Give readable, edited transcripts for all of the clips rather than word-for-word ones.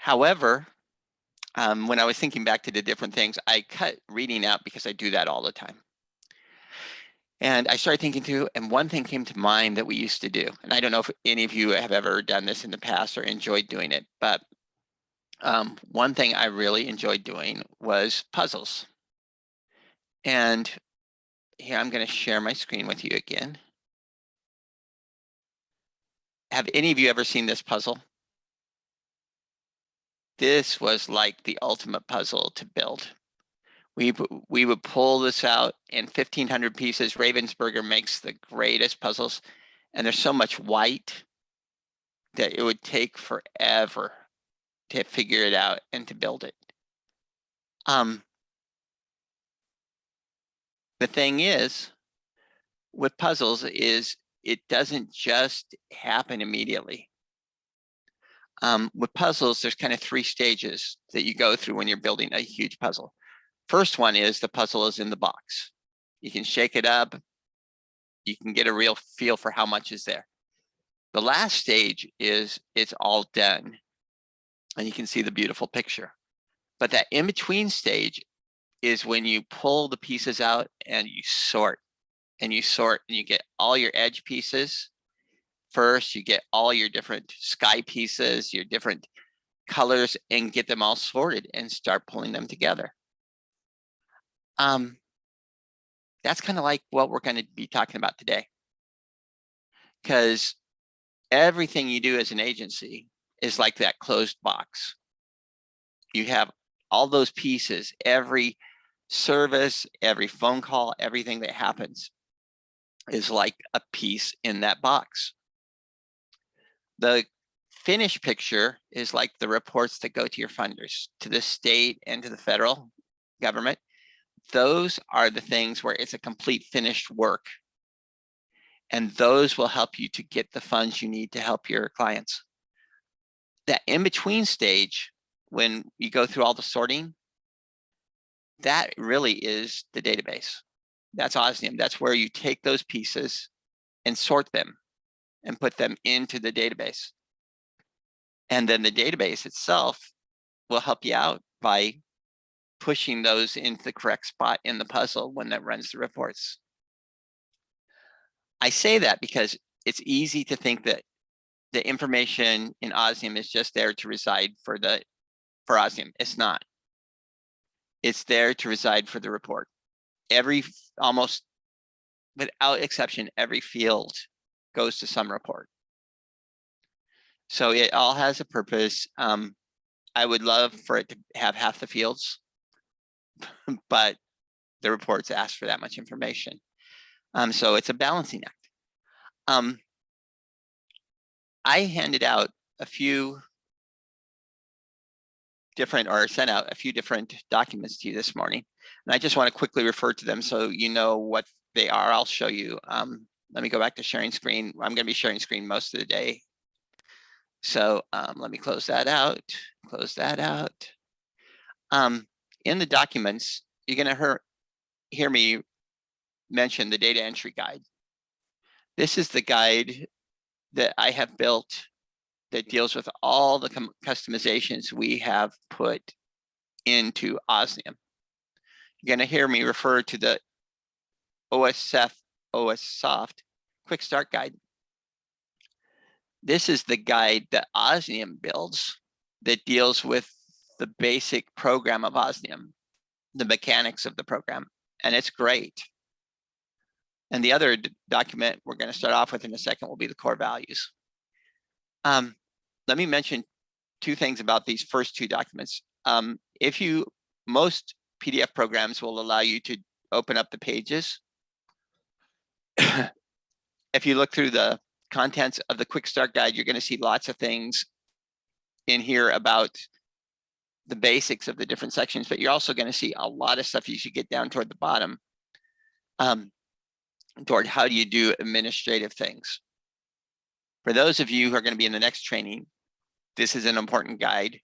However, when I was thinking back to the different things, I cut reading out because I do that all the time. And I started thinking through, and one thing came to mind that we used to do. And I don't know if any of you have ever done this in the past or enjoyed doing it, but one thing I really enjoyed doing was puzzles. And here I'm going to share my screen with you again. Have any of you ever seen this puzzle? This was like the ultimate puzzle to build. We would pull this out in 1,500 pieces. Ravensburger makes the greatest puzzles, and there's so much white that it would take forever to figure it out and to build it. The thing is, with puzzles is it doesn't just happen immediately. With puzzles, there's kind of 3 stages that you go through when you're building a huge puzzle. First one is the puzzle is in the box. You can shake it up. You can get a real feel for how much is there. The last stage is it's all done, and you can see the beautiful picture. But that in-between stage is when you pull the pieces out and you sort, and you get all your edge pieces. First, you get all your different sky pieces, your different colors, and get them all sorted and start pulling them together. That's kind of like what we're going to be talking about today. Because everything you do as an agency is like that closed box. You have all those pieces, every service, every phone call, everything that happens is like a piece in that box. The finished picture is like the reports that go to your funders, to the state and to the federal government. Those are the things where it's a complete finished work. And those will help you to get the funds you need to help your clients. That in-between stage, when you go through all the sorting, that really is the database. That's Osnium. That's where you take those pieces and sort them and put them into the database. And then the database itself will help you out by pushing those into the correct spot in the puzzle when that runs the reports. I say that because it's easy to think that the information in Osnium is just there to reside for Osnium. It's not. It's there to reside for the report. Almost without exception, every field goes to some report. So it all has a purpose. I would love for it to have half the fields, but the reports ask for that much information. So it's a balancing act. I handed out a few different, or sent out a few different documents to you this morning. And I just want to quickly refer to them so you know what they are. I'll show you. Let me go back to sharing screen. I'm going to be sharing screen most of the day. So let me close that out, close that out. In the documents, you're going to hear me mention the data entry guide. This is the guide that I have built that deals with all the customizations we have put into Osnium. You're going to hear me refer to the OSSoft Quick Start Guide. This is the guide that Osnium builds that deals with the basic program of Osnium, the mechanics of the program, and it's great. And the other document we're going to start off with in a second will be the core values. Let me mention 2 things about these first 2 documents. Most PDF programs will allow you to open up the pages. If you look through the contents of the Quick Start Guide, you're going to see lots of things in here about the basics of the different sections, but you're also going to see a lot of stuff you should get down toward the bottom, toward how do you do administrative things. For those of you who are going to be in the next training, this is an important guide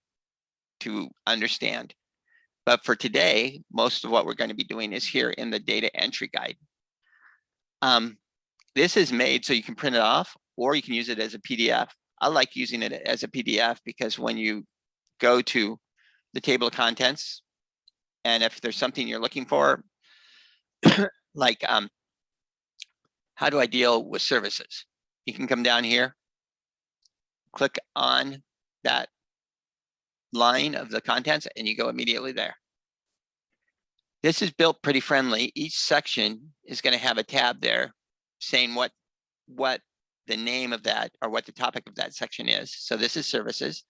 to understand. But for today, most of what we're going to be doing is here in the data entry guide. This is made so you can print it off, or you can use it as a PDF. I like using it as a PDF because when you go to the table of contents. And if there's something you're looking for, like how do I deal with services? You can come down here, click on that line of the contents, and you go immediately there. This is built pretty friendly. Each section is going to have a tab there saying what the name of that or what the topic of that section is. So this is services.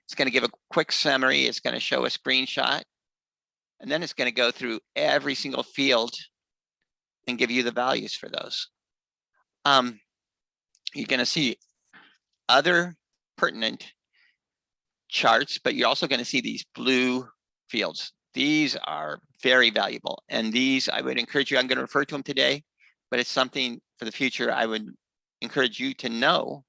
It's going to give a quick summary. It's going to show a screenshot. And then it's going to go through every single field and give you the values for those. You're going to see other pertinent charts, but you're also going to see these blue fields. These are very valuable. And these, I would encourage you, I'm going to refer to them today, but it's something for the future I would encourage you to know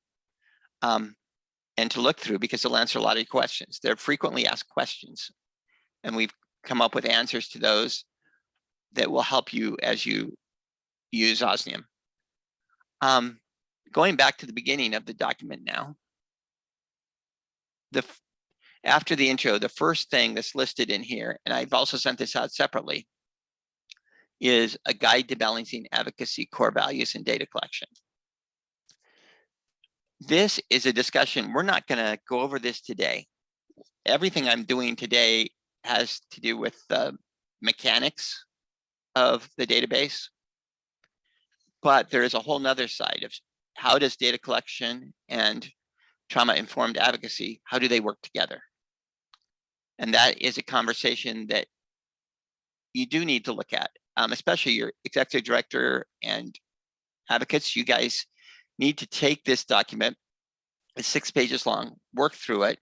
and to look through, because they'll answer a lot of your questions. They're frequently asked questions, and we've come up with answers to those that will help you as you use Osnium. Going back to the beginning of the document now, after the intro, the first thing that's listed in here, and I've also sent this out separately, is a guide to balancing advocacy, core values, and data collection. This is a discussion. We're not going to go over this today. Everything I'm doing today has to do with the mechanics of the database, but there is a whole nother side of how does data collection and trauma-informed advocacy, how do they work together? And that is a conversation that you do need to look at, especially your executive director and advocates. You guys need to take this document, it's 6 pages long, work through it,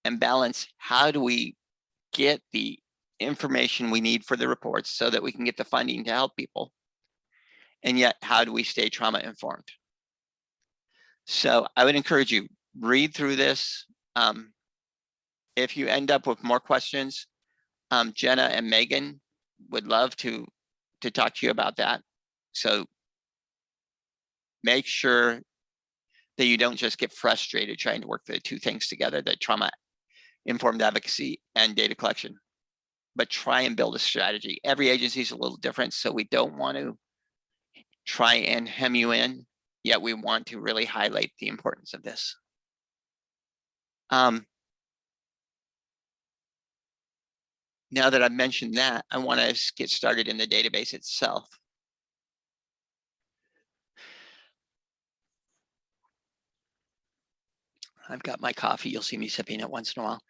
and balance how do we get the information we need for the reports so that we can get the funding to help people, and yet how do we stay trauma informed? So I would encourage you, read through this. If you end up with more questions, Jenna and Megan would love to talk to you about that. So make sure that you don't just get frustrated trying to work the two things together, the trauma-informed advocacy and data collection, but try and build a strategy. Every agency is a little different, so we don't want to try and hem you in, yet we want to really highlight the importance of this. Now that I've mentioned that, I want to get started in the database itself. I've got my coffee. You'll see me sipping it once in a while.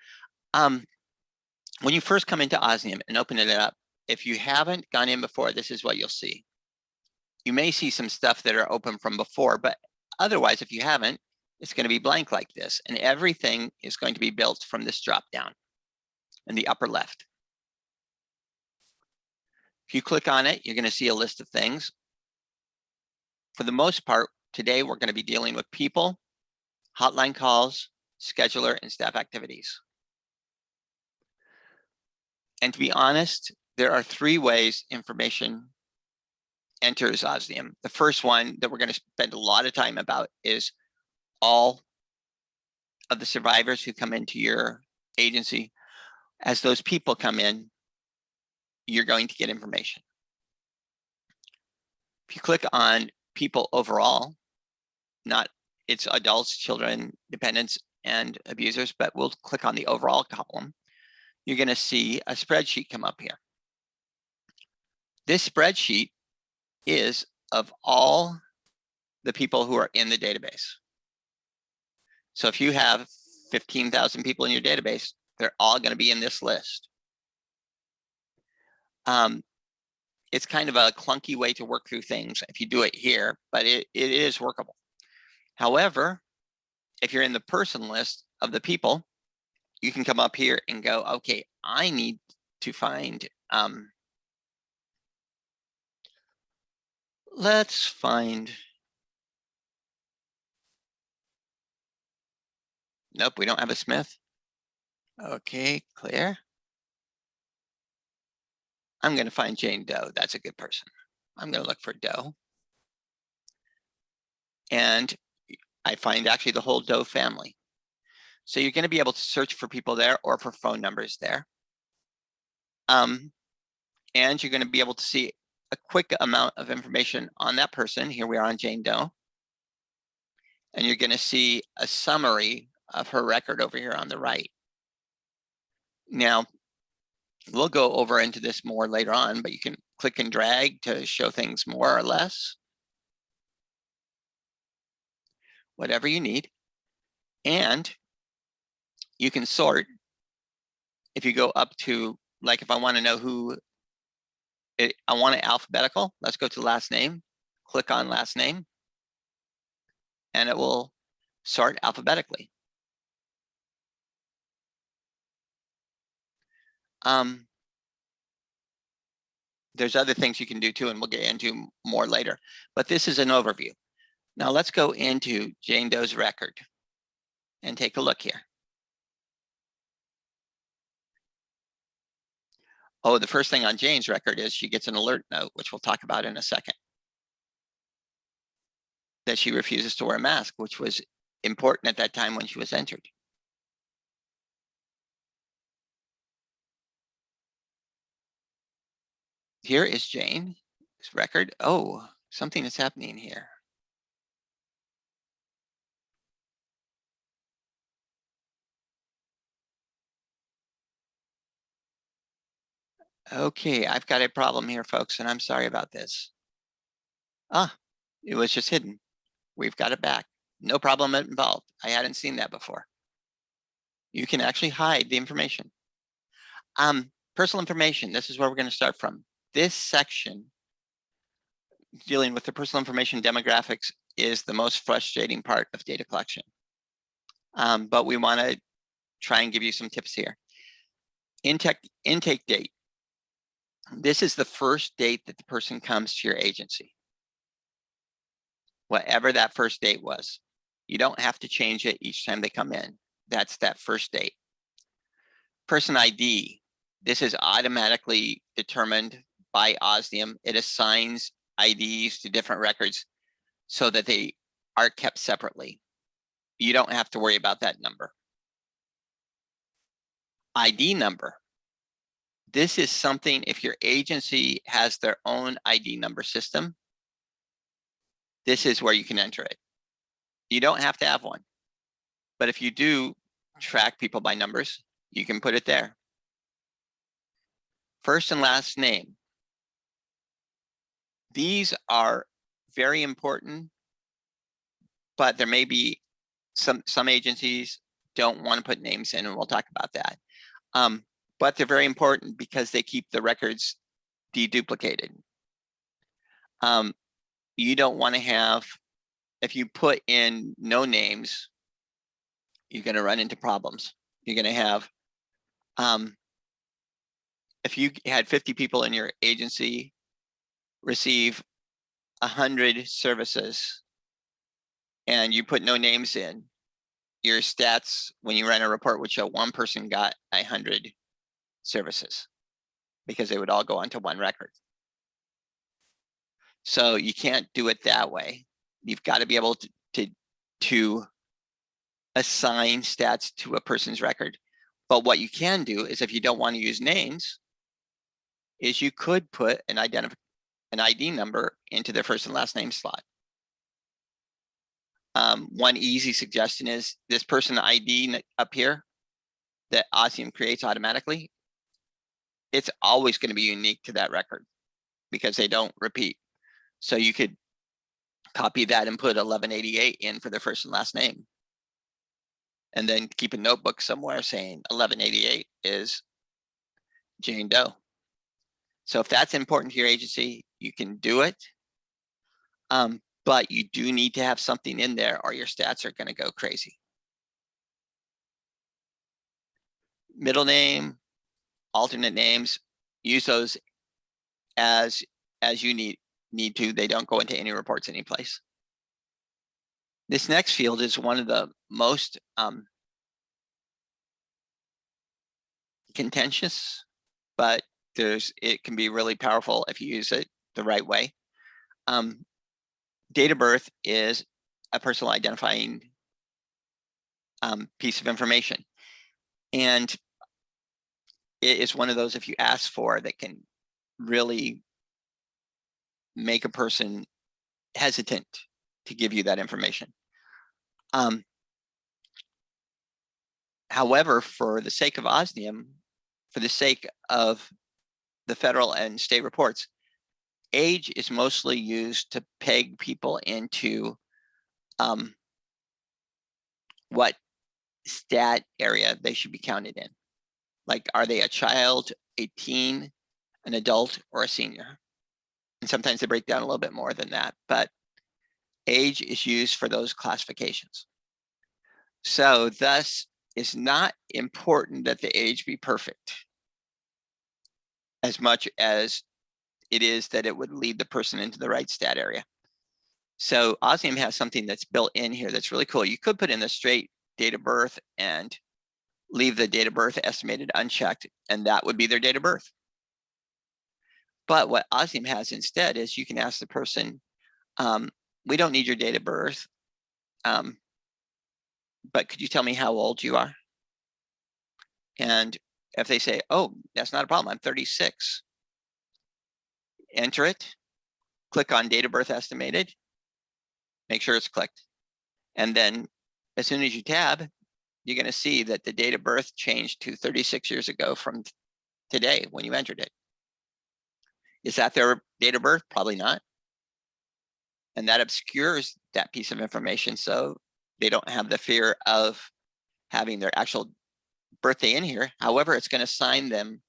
When you first come into Osnium and open it up, if you haven't gone in before, this is what you'll see. You may see some stuff that are open from before, but otherwise, if you haven't, it's going to be blank like this. And everything is going to be built from this drop down in the upper left. If you click on it, you're going to see a list of things. For the most part, today we're going to be dealing with people, hotline calls, scheduler, and staff activities. And to be honest, there are 3 ways information enters Osnium. The first one that we're going to spend a lot of time about is all of the survivors who come into your agency. As those people come in, you're going to get information. If you click on people overall, not it's adults, children, dependents, and abusers, but we'll click on the overall column, you're going to see a spreadsheet come up here. This spreadsheet is of all the people who are in the database. So if you have 15,000 people in your database, they're all going to be in this list. It's kind of a clunky way to work through things if you do it here, but it is workable. However, if you're in the person list of the people, you can come up here and go, okay, I need to find, let's find, nope, we don't have a Smith. Okay, clear. I'm going to find Jane Doe. That's a good person. I'm going to look for Doe. And I find actually the whole Doe family. So you're going to be able to search for people there or for phone numbers there. And you're going to be able to see a quick amount of information on that person. Here we are on Jane Doe. And you're going to see a summary of her record over here on the right. Now, we'll go over into this more later on, but you can click and drag to show things more or less. Whatever you need. And you can sort. If you go up to, like if I want to know who, I want it alphabetical. Let's go to last name. Click on last name. And it will sort alphabetically. There's other things you can do too, and we'll get into more later. But this is an overview. Now let's go into Jane Doe's record and take a look here. Oh, the first thing on Jane's record is she gets an alert note, which we'll talk about in a second, that she refuses to wear a mask, which was important at that time when she was entered. Here is Jane's record. Oh, something is happening here. Okay, I've got a problem here, folks, and I'm sorry about this. Ah, it was just hidden. We've got it back. No problem involved. I hadn't seen that before. You can actually hide the information. Personal information, this is where we're going to start from. This section, dealing with the personal information demographics, is the most frustrating part of data collection. But we want to try and give you some tips here. Intake date. This is the first date that the person comes to your agency. Whatever that first date was. You don't have to change it each time they come in. That's that first date. Person ID. This is automatically determined by Osnium. It assigns IDs to different records so that they are kept separately. You don't have to worry about that number. ID number. This is something, if your agency has their own ID number system, this is where you can enter it. You don't have to have one. But if you do track people by numbers, you can put it there. First and last name. These are very important, but there may be some agencies don't want to put names in, and we'll talk about that. But they're very important because they keep the records deduplicated. You don't want to have, if you put in no names, you're going to run into problems. You're going to have, if you had 50 people in your agency receive 100 services and you put no names in, your stats when you run a report would show one person got 100 services because they would all go onto one record. So you can't do it that way. You've got to be able to assign stats to a person's record. But what you can do is, if you don't want to use names, is you could put an ID number into their first and last name slot. One easy suggestion is this person ID up here that Osnium creates automatically. It's always going to be unique to that record because they don't repeat. So you could copy that and put 1188 in for their first and last name. And then keep a notebook somewhere saying 1188 is Jane Doe. So if that's important to your agency, you can do it. But you do need to have something in there or your stats are going to go crazy. Middle name, alternate names, use those as you need to. They don't go into any reports anyplace. This next field is one of the most contentious, but it can be really powerful if you use it the right way. Date of birth is a personal identifying piece of information. And it is one of those, if you ask for, that can really make a person hesitant to give you that information. However, for the sake of Osnium, for the sake of the federal and state reports, age is mostly used to peg people into what stat area they should be counted in. Like, are they a child, a teen, an adult, or a senior? And sometimes they break down a little bit more than that, but age is used for those classifications. So thus, it's not important that the age be perfect as much as it is that it would lead the person into the right stat area. So Osnium has something that's built in here that's really cool. You could put in the straight date of birth and leave the date of birth estimated unchecked, and that would be their date of birth. But what Osnium has instead is you can ask the person, we don't need your date of birth, but could you tell me how old you are? And if they say, oh, that's not a problem, I'm 36, enter it, click on date of birth estimated, make sure it's clicked. And then as soon as you tab, you're going to see that the date of birth changed to 36 years ago from today when you entered it. Is that their date of birth? Probably not. And that obscures that piece of information, so they don't have the fear of having their actual birthday in here. However, it's going to assign them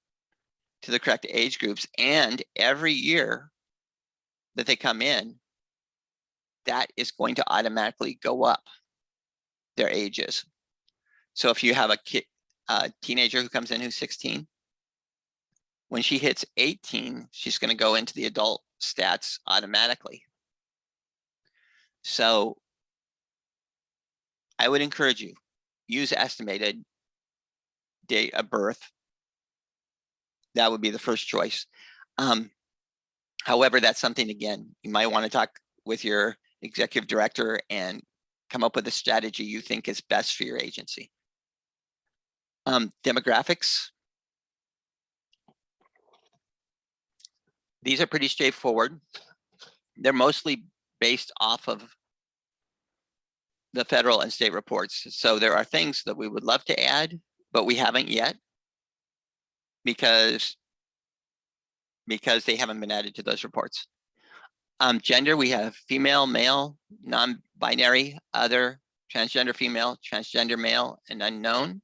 to the correct age groups, and every year that they come in, that is going to automatically go up their ages. So if you have a teenager who comes in who's 16, when she hits 18, she's going to go into the adult stats automatically. So I would encourage you, use estimated date of birth. That would be the first choice. However, that's something, again, you might want to talk with your executive director and come up with a strategy you think is best for your agency. Demographics. These are pretty straightforward. They're mostly based off of the federal and state reports. So there are things that we would love to add, but we haven't yet because they haven't been added to those reports. Gender, we have female, male, non-binary, other, transgender female, transgender male, and unknown.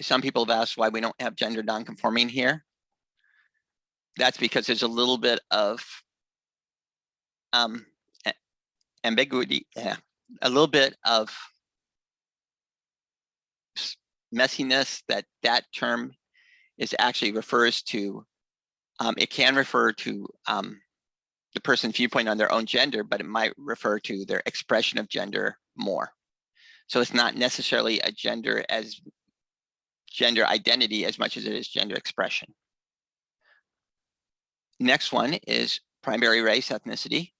Some people have asked why we don't have gender non-conforming here. That's because there's a little bit of ambiguity, a little bit of messiness that term is actually refers to. It can refer to the person's viewpoint on their own gender, but it might refer to their expression of gender more. So it's not necessarily a gender identity as much as it is gender expression. Next one is primary race, ethnicity.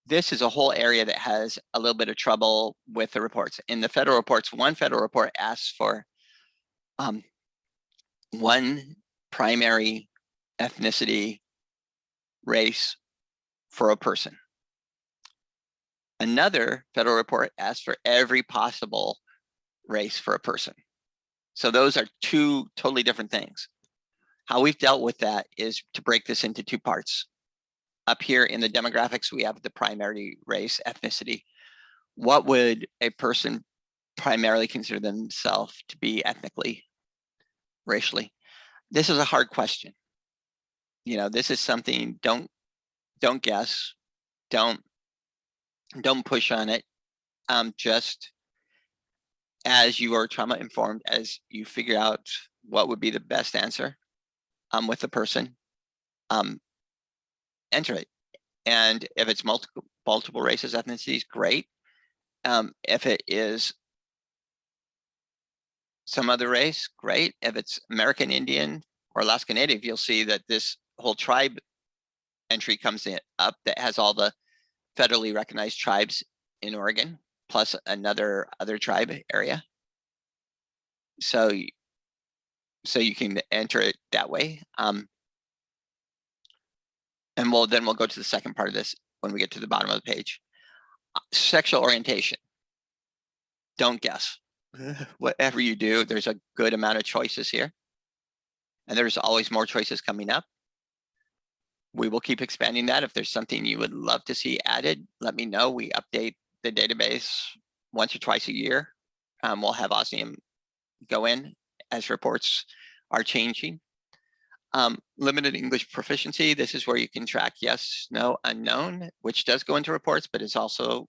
This is a whole area that has a little bit of trouble with the reports. In the federal reports, one federal report asks for one primary ethnicity race for a person. Another federal report asks for every possible race for a person. So those are two totally different things. How we've dealt with that is to break this into two parts. Up here in the demographics, we have the primary race, ethnicity. What would a person primarily consider themselves to be ethnically, racially? This is a hard question. You know, this is something, don't guess, don't push on it. Just as you are trauma informed, as you figure out what would be the best answer with the person, enter it. And if it's multiple races, ethnicities, great. If it is some other race, great. If it's American Indian or Alaska Native, you'll see that this whole tribe entry comes up that has all the federally recognized tribes in Oregon, plus other tribe area. So you can enter it that way. And we'll go to the second part of this when we get to the bottom of the page. Sexual orientation. Don't guess. Whatever you do, there's a good amount of choices here. And there's always more choices coming up. We will keep expanding that. If there's something you would love to see added, let me know. We update the database once or twice a year. We'll have Osnium go in as reports are changing. Limited English proficiency. This is where you can track yes, no, unknown, which does go into reports, but it's also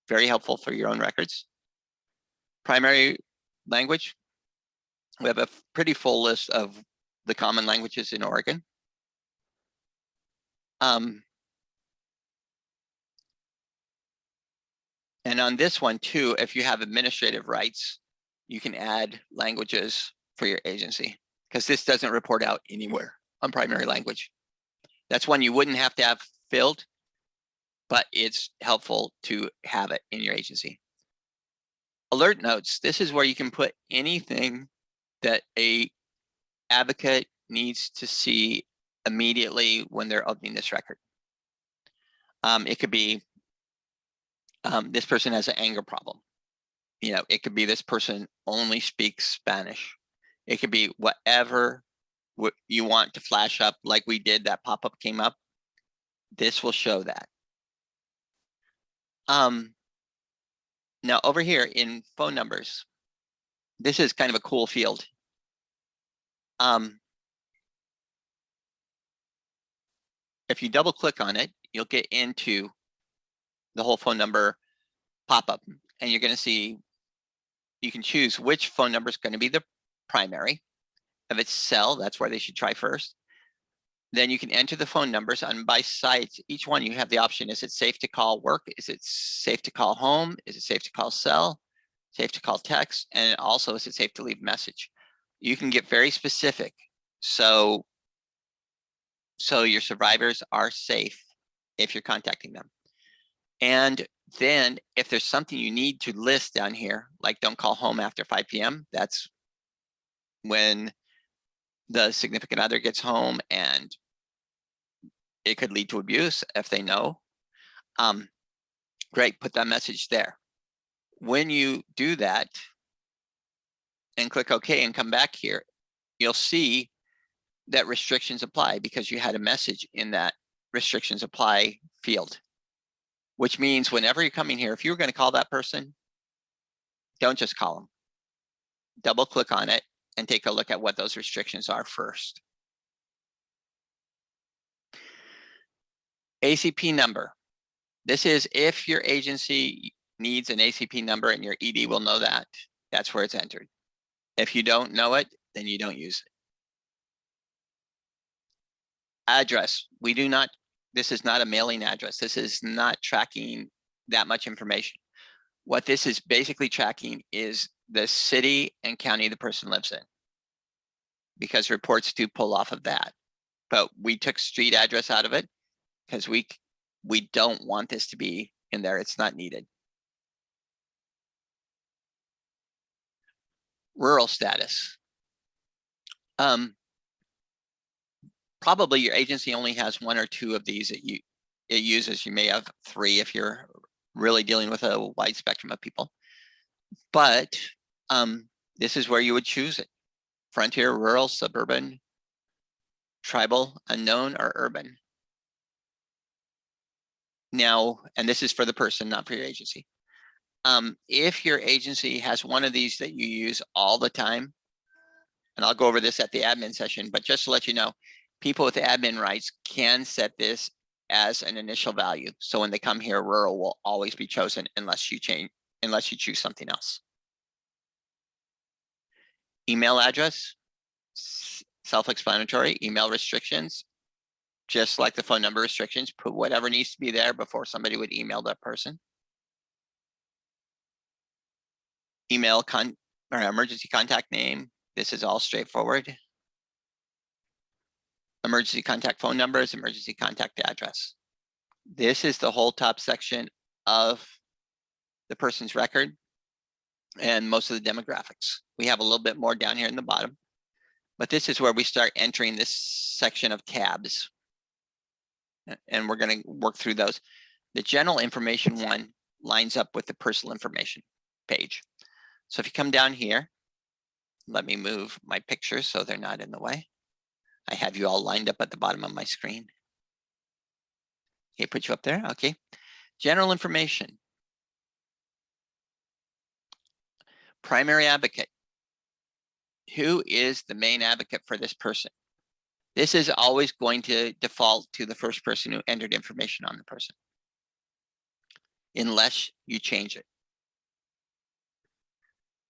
very helpful for your own records. Primary language. We have a pretty full list of the common languages in Oregon. And on this one too, if you have administrative rights, you can add languages for your agency, because this doesn't report out anywhere on primary language. That's one you wouldn't have to have filled, but it's helpful to have it in your agency. Alert notes. This is where you can put anything that a advocate needs to see immediately when they're opening this record. It could be this person has an anger problem. It could be this person only speaks Spanish. It could be whatever you want to flash up, like we did, that pop-up came up. This will show that. Now over here in phone numbers, this is kind of a cool field. If you double click on it, you'll get into the whole phone number pop-up, and you're going to see you can choose which phone number is going to be the primary. If it's cell, that's where they should try first. Then you can enter the phone numbers, and by site, each one you have the option. Is it safe to call work? Is it safe to call home? Is it safe to call cell? Safe to call text? And also, is it safe to leave message? You can get very specific. So your survivors are safe if you're contacting them. And then if there's something you need to list down here, like don't call home after 5 p.m., that's when the significant other gets home and it could lead to abuse if they know. Great, put that message there. When you do that and click OK and come back here, you'll see that restrictions apply because you had a message in that restrictions apply field, which means whenever you're coming here, if you're going to call that person, don't just call them. Double click on it and take a look at what those restrictions are first. ACP number. This is if your agency needs an ACP number, and your ED will know that. That's where it's entered. If you don't know it, then you don't use it. Address. We do not, this is not a mailing address. This is not tracking that much information. What this is basically tracking is the city and county the person lives in, because reports do pull off of that. But we took street address out of it because we don't want this to be in there. It's not needed. Rural status. Probably your agency only has 1 or 2 of these that it uses. You may have 3 if you're really dealing with a wide spectrum of people. But this is where you would choose it. Frontier, rural, suburban, tribal, unknown, or urban. Now, and this is for the person, not for your agency. If your agency has one of these that you use all the time, and I'll go over this at the admin session, but just to let you know, people with admin rights can set this as an initial value. So when they come here, rural will always be chosen unless you choose something else. Email address, self-explanatory. Email restrictions, just like the phone number restrictions, put whatever needs to be there before somebody would email that person. Email or emergency contact name. This is all straightforward. Emergency contact phone numbers, emergency contact address. This is the whole top section of the person's record and most of the demographics. We have a little bit more down here in the bottom, but this is where we start entering this section of tabs. And we're going to work through those. The general information one lines up with the personal information page. So if you come down here, let me move my pictures so they're not in the way. I have you all lined up at the bottom of my screen. Okay, put you up there. Okay. General information. Primary advocate. Who is the main advocate for this person? This is always going to default to the first person who entered information on the person, unless you change it.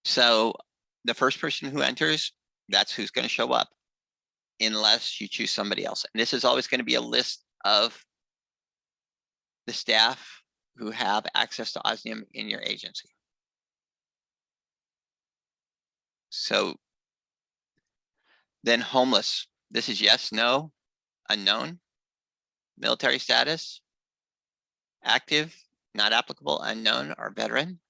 So the first person who enters, that's who's going to show up, unless you choose somebody else. And this is always going to be a list of the staff who have access to Osnium in your agency. So then homeless. This is yes, no, unknown. Military status, active, not applicable, unknown, or veteran.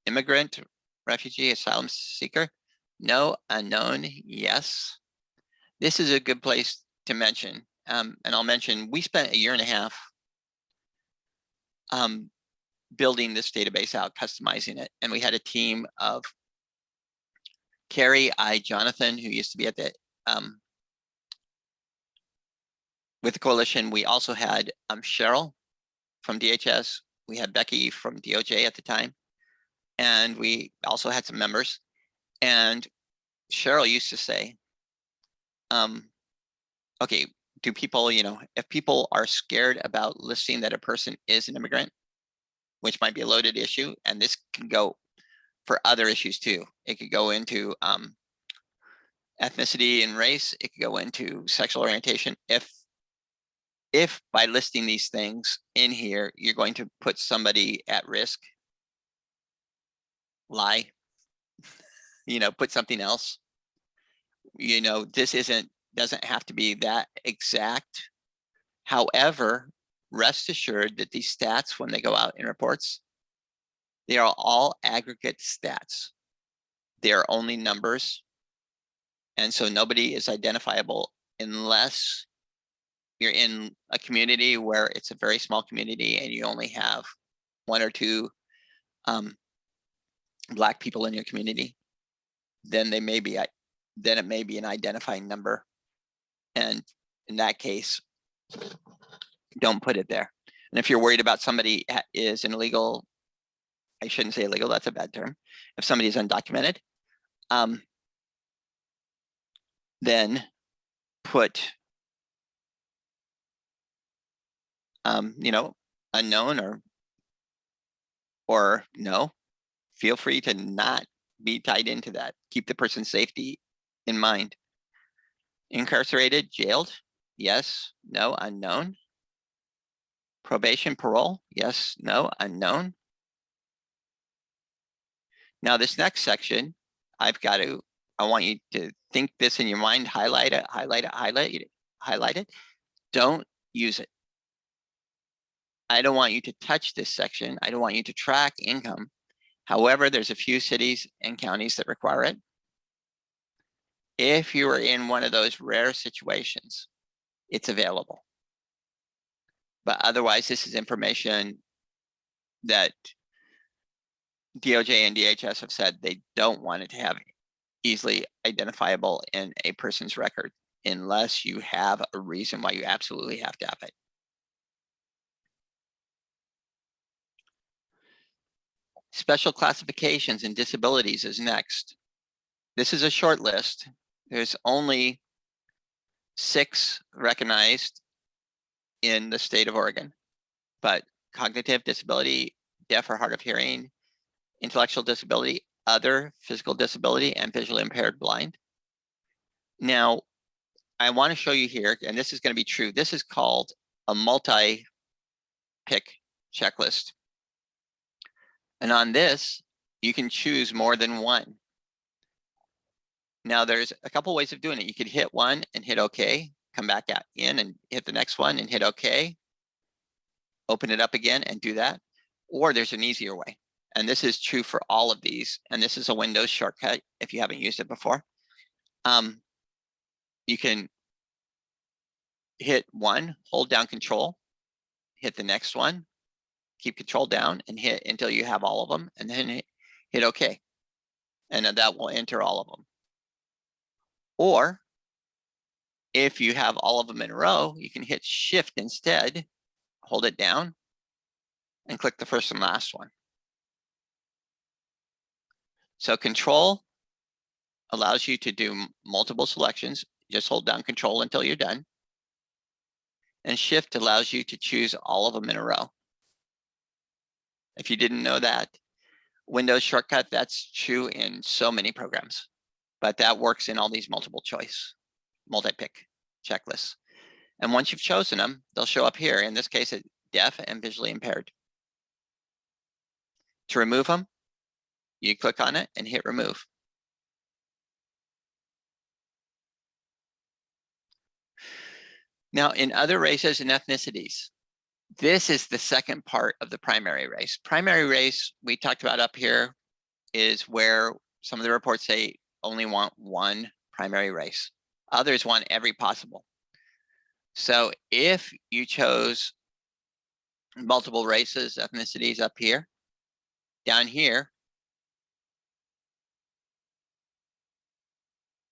Immigrant, refugee, asylum seeker, no, unknown, yes. This is a good place to mention. And I'll mention, we spent 1.5 years building this database out, customizing it. And we had a team of Carrie, Jonathan, who used to be at the with the coalition. We also had Cheryl from DHS. We had Becky from DOJ at the time. And we also had some members. And Cheryl used to say, okay, do people, if people are scared about listing that a person is an immigrant, which might be a loaded issue, and this can go for other issues too. It could go into ethnicity and race. It could go into sexual orientation. If by listing these things in here, you're going to put somebody at risk, lie, put something else. This doesn't have to be that exact. However, rest assured that these stats, when they go out in reports, they are all aggregate stats. They are only numbers. And so nobody is identifiable unless you're in a community where it's a very small community and you only have 1 or 2 Black people in your community. Then it may be an identifying number. And in that case, don't put it there. And if you're worried about somebody is an illegal, I shouldn't say illegal, that's a bad term. If somebody is undocumented, then put, unknown or no. Feel free to not be tied into that. Keep the person's safety in mind. Incarcerated, jailed, yes, no, unknown. Probation, parole, yes, no, unknown. Now this next section, I want you to think this in your mind, highlight it. Don't use it. I don't want you to touch this section. I don't want you to track income. However, there's a few cities and counties that require it. If you are in one of those rare situations, it's available. But otherwise, this is information that DOJ and DHS have said they don't want it to have easily identifiable in a person's record unless you have a reason why you absolutely have to have it. Special classifications and disabilities is next. This is a short list. There's only 6 recognized in the state of Oregon, but cognitive disability, deaf or hard of hearing, intellectual disability, other physical disability, and visually impaired blind. Now, I want to show you here, and this is going to be true. This is called a multi-pick checklist. And on this, you can choose more than one. Now, there's a couple ways of doing it. You could hit one and hit OK, come back in and hit the next one and hit OK. open it up again and do that. Or there's an easier way. And this is true for all of these. And this is a Windows shortcut if you haven't used it before. You can hit one, hold down Control, hit the next one, keep Control down and hit until you have all of them, and then hit OK. And then that will enter all of them. Or if you have all of them in a row, you can hit Shift instead, hold it down, and click the first and last one. So Control allows you to do multiple selections. Just hold down Control until you're done. And Shift allows you to choose all of them in a row. If you didn't know that, Windows shortcut, that's true in so many programs, but that works in all these multiple choice, multi-pick checklists. And once you've chosen them, they'll show up here. In this case, it's deaf and visually impaired. To remove them, you click on it and hit remove. Now, in other races and ethnicities, this is the second part of the primary race. Primary race, we talked about up here, is where some of the reports say only want one primary race. Others want every possible. So if you chose multiple races, ethnicities up here, down here,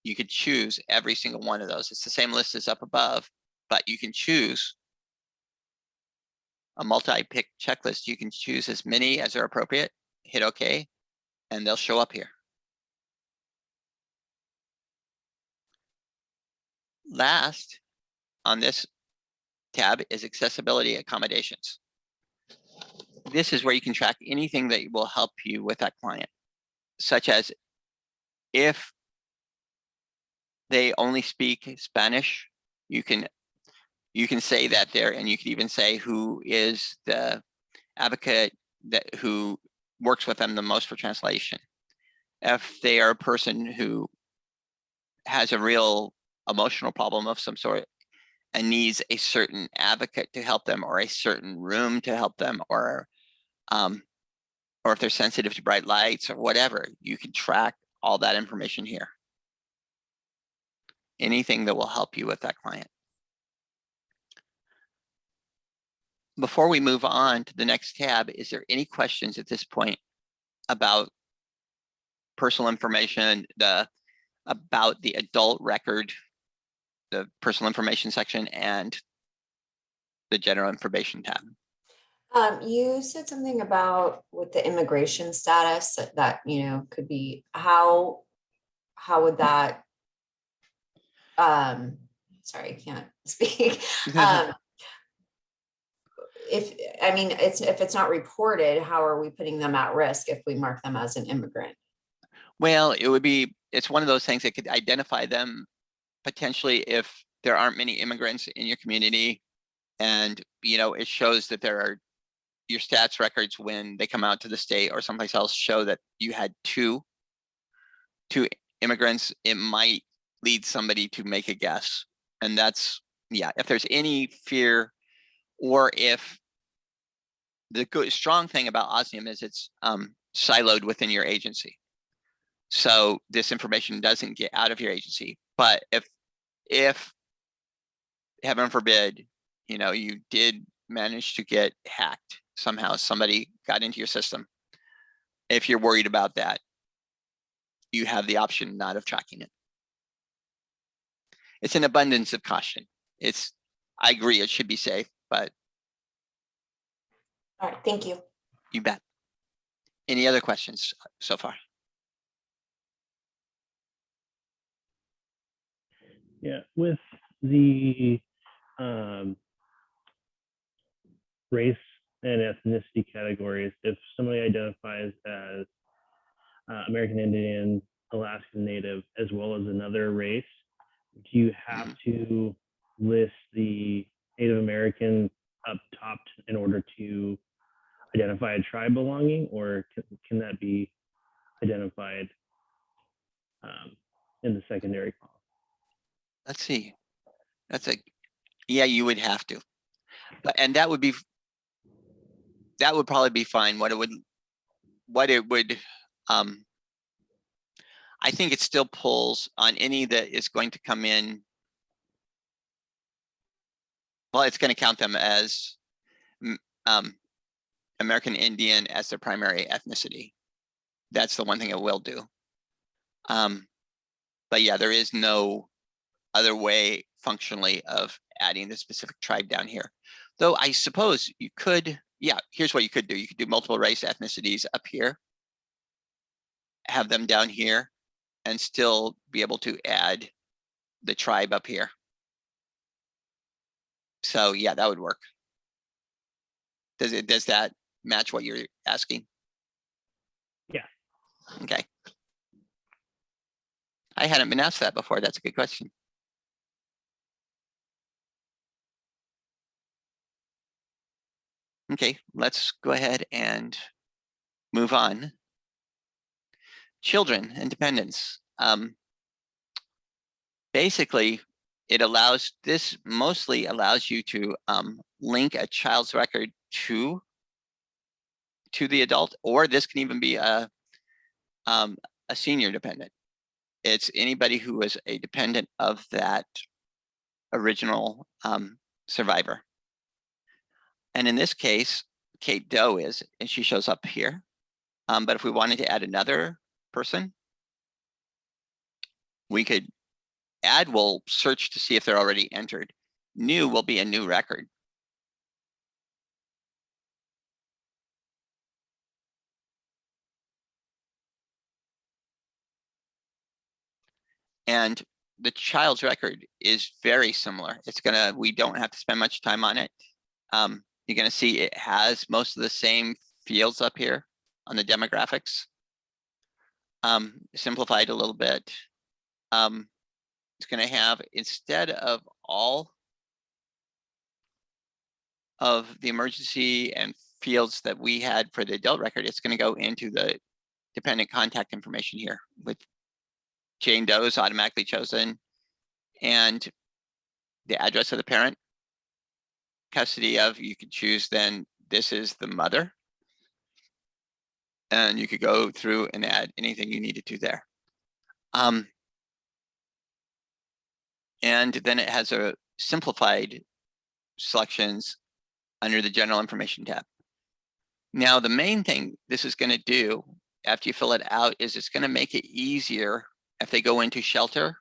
you could choose every single one of those. It's the same list as up above, but you can choose a multi-pick checklist. You can choose as many as are appropriate, hit OK, and they'll show up here. Last on this tab is accessibility accommodations. This is where you can track anything that will help you with that client, such as if they only speak Spanish, you can say that there, and you can even say who is the advocate who works with them the most for translation. If they are a person who has a real emotional problem of some sort and needs a certain advocate to help them, or a certain room to help them, or if they're sensitive to bright lights or whatever, you can track all that information here. Anything that will help you with that client. Before we move on to the next tab, is there any questions at this point about personal information, about the adult record, the personal information section, and the general information tab? You said something about with the immigration status that could be how would that sorry, I can't speak. If it's not reported, how are we putting them at risk if we mark them as an immigrant? Well, it's one of those things that could identify them potentially if there aren't many immigrants in your community, and it shows that there are your stats records when they come out to the state or someplace else show that you had two immigrants. It might lead somebody to make a guess, and that's, yeah, if there's any fear, or if the strong thing about Osnium is it's siloed within your agency, so this information doesn't get out of your agency. But if heaven forbid, you did manage to get hacked somehow, somebody got into your system, if you're worried about that, you have the option not of tracking it. It's an abundance of caution. I agree, it should be safe, but. All right, thank you. You bet. Any other questions so far? Yeah, with the race and ethnicity categories, if somebody identifies as American Indian, Alaskan Native, as well as another race, do you have to list the Native American up top in order to identify a tribe belonging, or can that be identified in the secondary column? Let's see. Yeah, you would have to, and that would be that would probably be fine. What it would, I think it still pulls on any that is going to come in. Well, it's going to count them as American Indian as their primary ethnicity. That's the one thing it will do. But yeah, there is no other way functionally of adding the specific tribe down here. Though I suppose you could, yeah, here's what you could do. You could do multiple race ethnicities up here, have them down here, and still be able to add the tribe up here. So yeah, that would work. Does that match what you're asking? Yeah. Okay. I hadn't been asked that before. That's a good question. Okay, let's go ahead and move on. Children and dependents. Basically, this mostly allows you to link a child's record to the adult, or this can even be a senior dependent. It's anybody who was a dependent of that original survivor. And in this case, Kate Doe is, and she shows up here. But if we wanted to add another person, we could add, we'll search to see if they're already entered. New will be a new record. And the child's record is very similar. We don't have to spend much time on it. You're gonna see it has most of the same fields up here on the demographics. Simplified a little bit. It's gonna have, instead of all of the emergency and fields that we had for the adult record, it's gonna go into the dependent contact information here with Jane Doe's automatically chosen and the address of the parent. Custody of, you could choose then, this is the mother. And you could go through and add anything you needed to there. And then it has a simplified selections under the general information tab. Now, the main thing this is going to do after you fill it out is it's going to make it easier if they go into shelter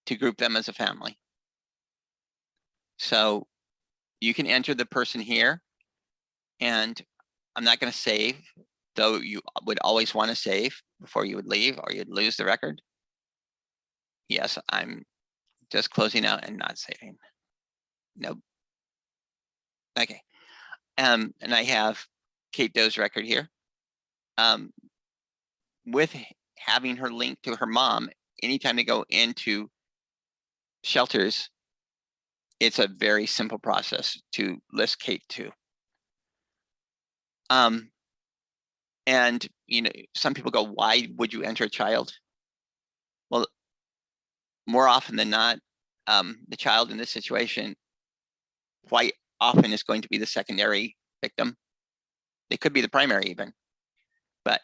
to group them as a family. So you can enter the person here, and I'm not going to save, though you would always want to save before you would leave or you'd lose the record. Yes, I'm just closing out and not saving. Nope. Okay. And I have Kate Doe's record here. With having her linked to her mom, anytime they go into shelters, it's a very simple process to list Kate to. And some people go, why would you enter a child? Well, more often than not, the child in this situation quite often is going to be the secondary victim. They could be the primary even, but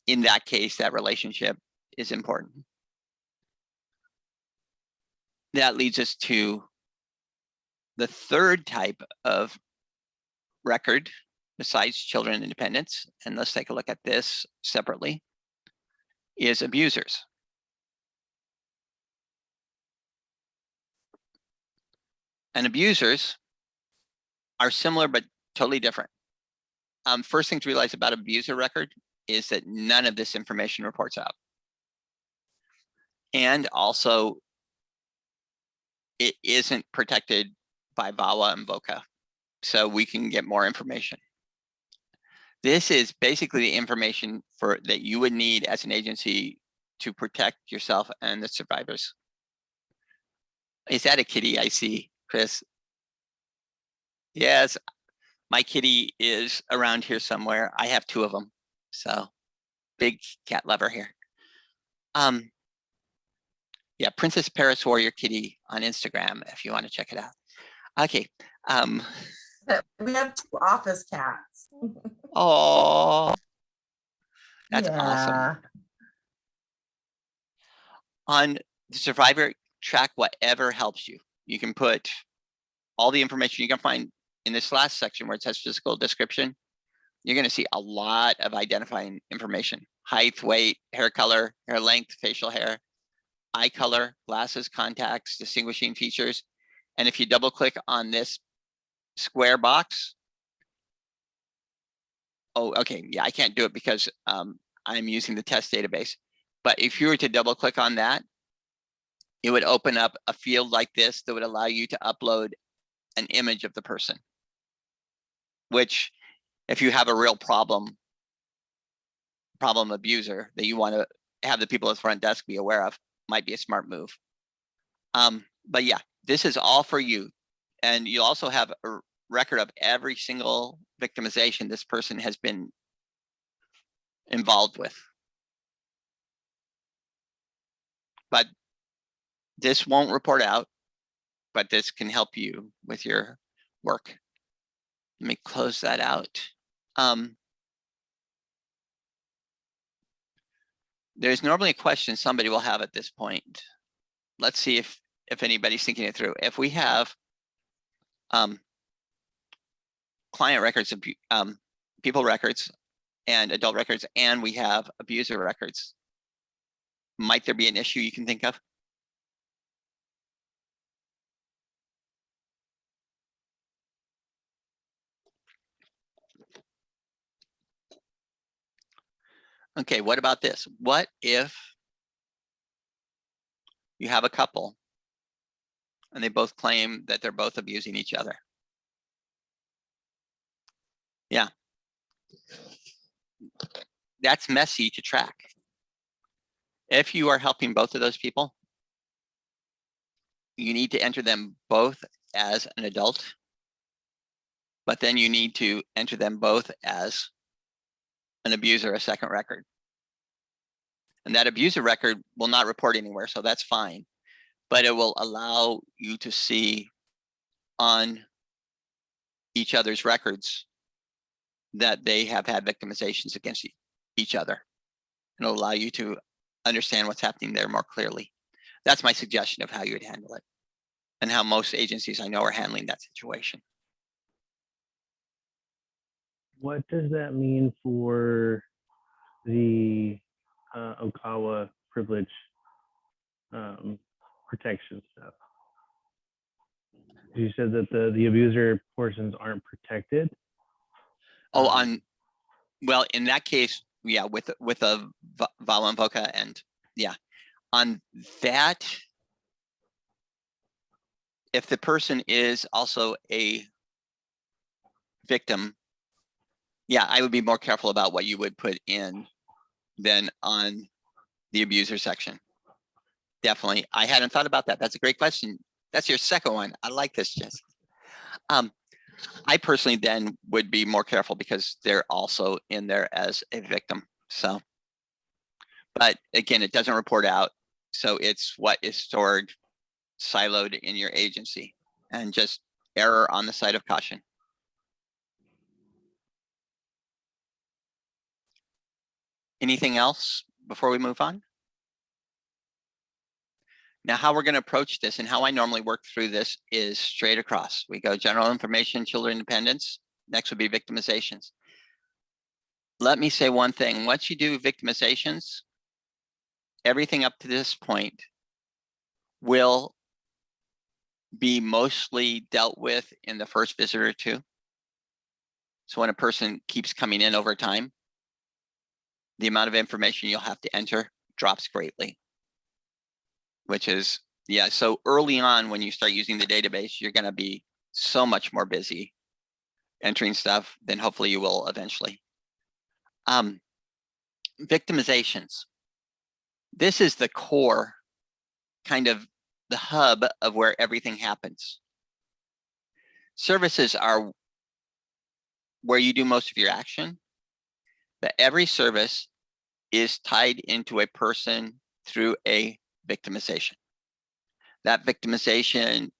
in that case, that relationship is important. That leads us to the third type of record besides children and dependents, and let's take a look at this separately, is abusers. And abusers are similar but totally different. First thing to realize about abuser record is that none of this information reports out. And also, it isn't protected by VAWA and VOCA, so we can get more information. This is basically the information that you would need as an agency to protect yourself and the survivors. Is that a kitty I see, Chris? Yes, my kitty is around here somewhere. I have 2 of them, so big cat lover here. Yeah, Princess Paris Warrior Kitty on Instagram if you want to check it out. Okay. We have 2 office cats. Oh, that's awesome. Yeah. On the survivor, track whatever helps you. You can put all the information you can find in this last section where it says physical description. You're going to see a lot of identifying information: height, weight, hair color, hair length, facial hair, eye color, glasses, contacts, distinguishing features. And if you double click on this square box, oh, okay, yeah, I can't do it because I'm using the test database. But if you were to double click on that, it would open up a field like this that would allow you to upload an image of the person, which if you have a real problem abuser that you want to have the people at the front desk be aware of, might be a smart move. But yeah, this is all for you. And you also have a record of every single victimization this person has been involved with. But this won't report out, but this can help you with your work. Let me close that out. There's normally a question somebody will have at this point. Let's see if anybody's thinking it through. If we have client records, people records, and adult records, and we have abuser records, might there be an issue you can think of? Okay, what about this? What if you have a couple and they both claim that they're both abusing each other? Yeah. That's messy to track. If you are helping both of those people, you need to enter them both as an adult, but then you need to enter them both as an abuser, a second record. And that abuser record will not report anywhere, so that's fine. But it will allow you to see on each other's records that they have had victimizations against each other. And it'll allow you to understand what's happening there more clearly. That's my suggestion of how you would handle it, and how most agencies I know are handling that situation. What does that mean for the Okawa privilege protection stuff? You said that the abuser portions aren't protected. Oh, well, in that case, yeah, with a VAWA and VOCA, and yeah, on that, if the person is also a victim, yeah, I would be more careful about what you would put in than on the abuser section. Definitely. I hadn't thought about that. That's a great question. That's your second one. I like this, Jess. I personally then would be more careful because they're also in there as a victim. So, but again, it doesn't report out. So it's what is stored siloed in your agency, and just error on the side of caution. Anything else before we move on? Now, how we're going to approach this and how I normally work through this is straight across. We go general information, children dependence. Next would be victimizations. Let me say one thing. Once you do victimizations, everything up to this point will be mostly dealt with in the first visit or two. So when a person keeps coming in over time, the amount of information you'll have to enter drops greatly. Which is, yeah, so early on when you start using the database, you're going to be so much more busy entering stuff than hopefully you will eventually. Victimizations. This is the core, kind of the hub of where everything happens. Services are where you do most of your action, but every service is tied into a person through a victimization. That victimization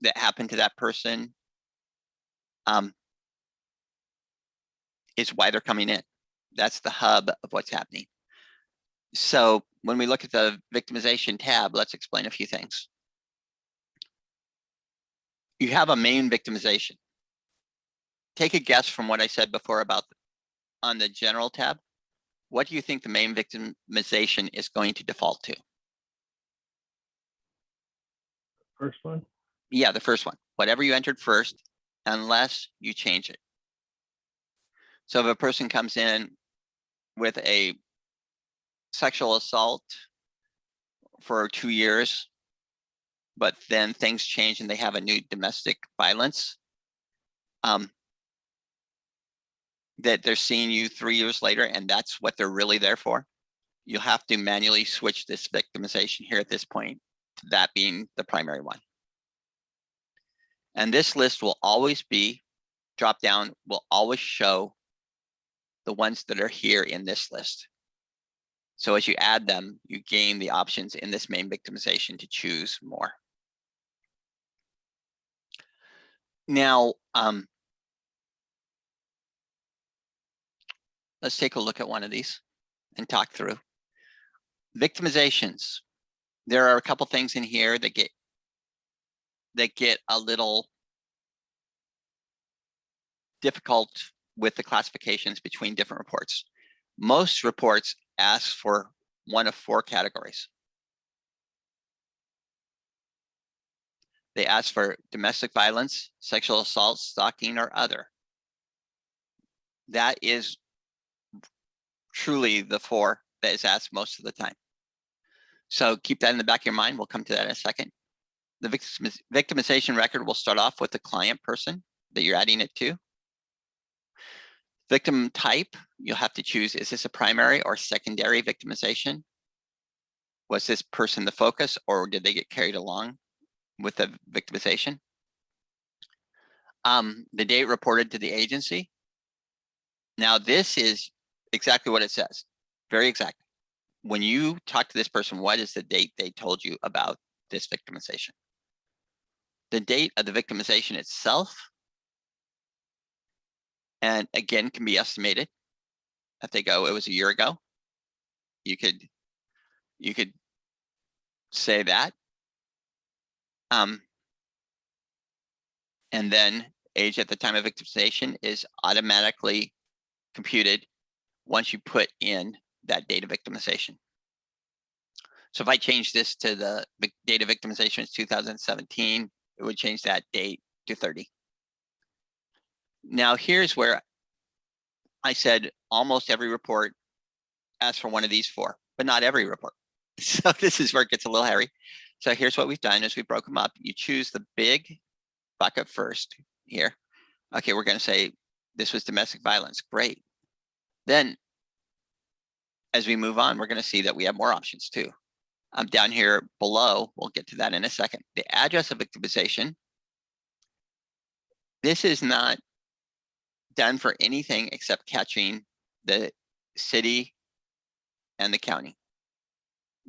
that happened to that person is why they're coming in. That's the hub of what's happening. So when we look at the victimization tab, let's explain a few things. You have a main victimization. Take a guess from what I said before about on the general tab. What do you think the main victimization is going to default to? First one. Yeah, the first one. Whatever you entered first, unless you change it. So if a person comes in with a sexual assault for 2 years, but then things change and they have a new domestic violence, that they're seeing you 3 years later, and that's what they're really there for, you'll have to manually switch this victimization here at this point, to that being the primary one. And this list will always be, drop down, will always show the ones that are here in this list. So as you add them, you gain the options in this main victimization to choose more. Now, let's take a look at one of these and talk through. Victimizations. There are a couple things in here that get a little difficult with the classifications between different reports. Most reports ask for one of 4 categories. They ask for domestic violence, sexual assault, stalking, or other. That is truly the 4 that is asked most of the time. So keep that in the back of your mind. We'll come to that in a second. The victimization record will start off with the client person that you're adding it to. Victim type, you'll have to choose, is this a primary or secondary victimization? Was this person the focus, or did they get carried along with the victimization? The date reported to the agency. Now this is exactly what it says, very exact. When you talk to this person, what is the date they told you about this victimization? The date of the victimization itself, and again, can be estimated. If they go, it was a year ago, you could say that. And then age at the time of victimization is automatically computed once you put in that date of victimization. So if I change this to the date of victimization is 2017, it would change that date to 30. Now here's where I said almost every report asks for one of these 4, but not every report. So this is where it gets a little hairy. So here's what we've done is we broke them up. You choose the big bucket first here. Okay, we're going to say this was domestic violence. Great. Then as we move on, we're going to see that we have more options too. Down here below, we'll get to that in a second. The address of victimization. This is not done for anything except catching the city and the county.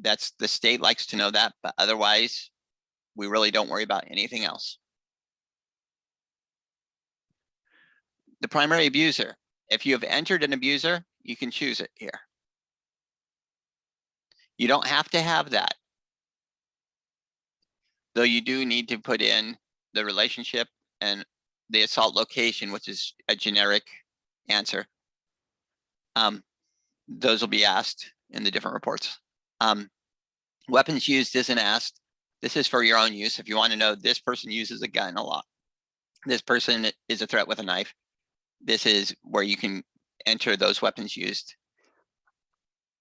That's the state likes to know that, but otherwise we really don't worry about anything else. The primary abuser. If you have entered an abuser, you can choose it here. You don't have to have that, though you do need to put in the relationship and the assault location, which is a generic answer. Those will be asked in the different reports. Weapons used isn't asked. This is for your own use. If you want to know, this person uses a gun a lot. This person is a threat with a knife. This is where you can enter those weapons used.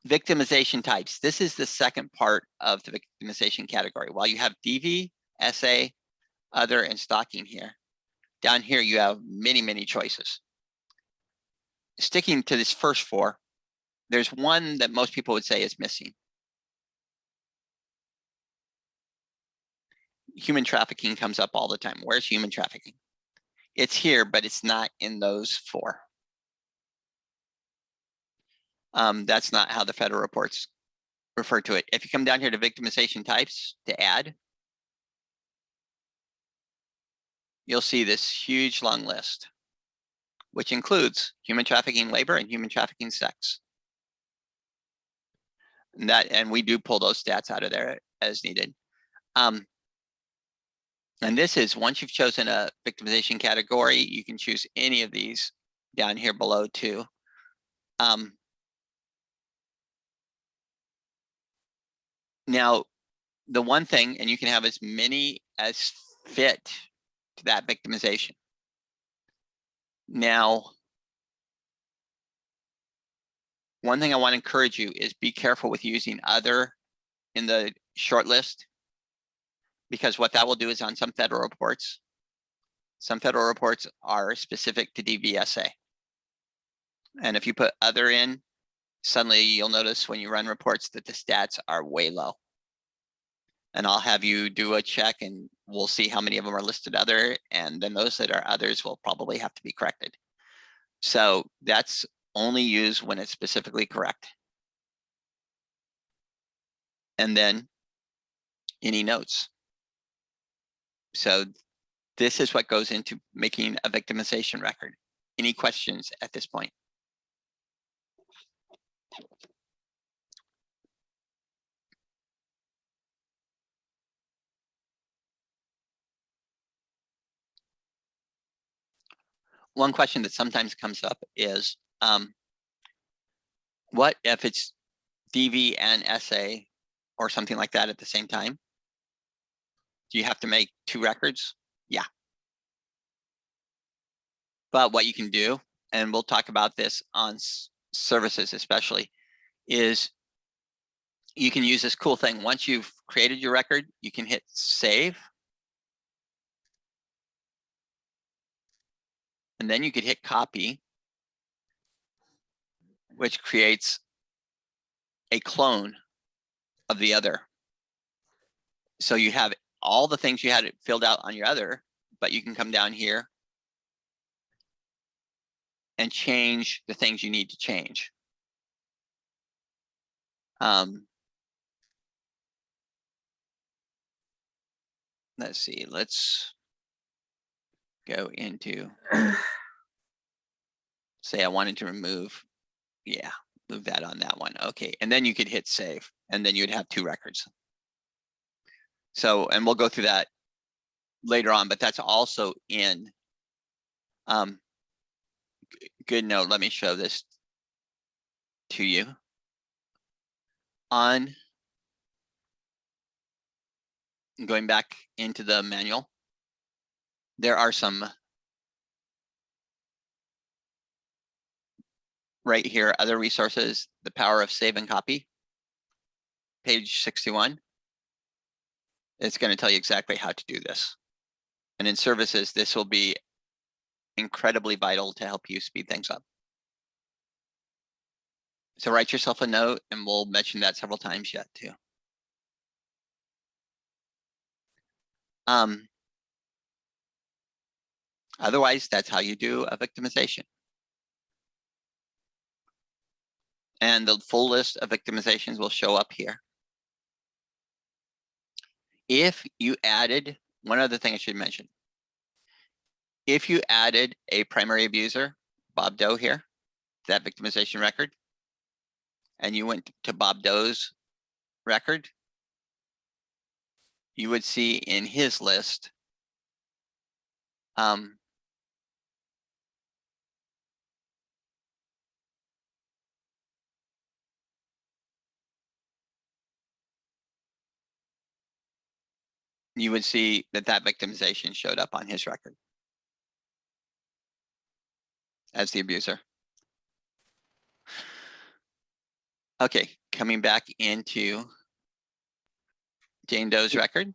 Victimization types. This is the second part of the victimization category. While you have DV, SA, other, and stalking here, down here you have many, many choices. Sticking to this first 4, there's one that most people would say is missing. Human trafficking comes up all the time. Where's human trafficking? It's here, but it's not in those 4. That's not how the federal reports refer to it. If you come down here to victimization types to add, you'll see this huge long list, which includes human trafficking labor and human trafficking sex. And we do pull those stats out of there as needed. And this is, once you've chosen a victimization category, you can choose any of these down here below too. Now, the one thing, and you can have as many as fit to that victimization. Now, one thing I want to encourage you is be careful with using other in the short list, because what that will do is on some federal reports are specific to DVSA. And if you put other in, suddenly you'll notice when you run reports that the stats are way low. And I'll have you do a check and we'll see how many of them are listed other, and then those that are others will probably have to be corrected. So that's only used when it's specifically correct. And then any notes. So this is what goes into making a victimization record. Any questions at this point? One question that sometimes comes up is, what if it's DV and SA or something like that at the same time? Do you have to make 2 records? Yeah. But what you can do, and we'll talk about this on services especially, is you can use this cool thing. Once you've created your record, you can hit save. And then you could hit copy, which creates a clone of the other. So you have all the things you had filled out on your other, but you can come down here and change the things you need to change. Let's see, let's go into, say I wanted to remove, yeah, move that on that one. Okay, and then you could hit save, and then you'd have 2 records. So, and we'll go through that later on, but that's also in, good note, let me show this to you. On going back into the manual, there are some right here, other resources, the power of save and copy, page 61. It's going to tell you exactly how to do this. And in services, this will be incredibly vital to help you speed things up. So write yourself a note, and we'll mention that several times yet too. Otherwise, that's how you do a victimization. And the full list of victimizations will show up here. If you added, one other thing I should mention, if you added a primary abuser, Bob Doe here, that victimization record, and you went to Bob Doe's record, you would see in his list, you would see that that victimization showed up on his record as the abuser. Okay, coming back into Jane Doe's record.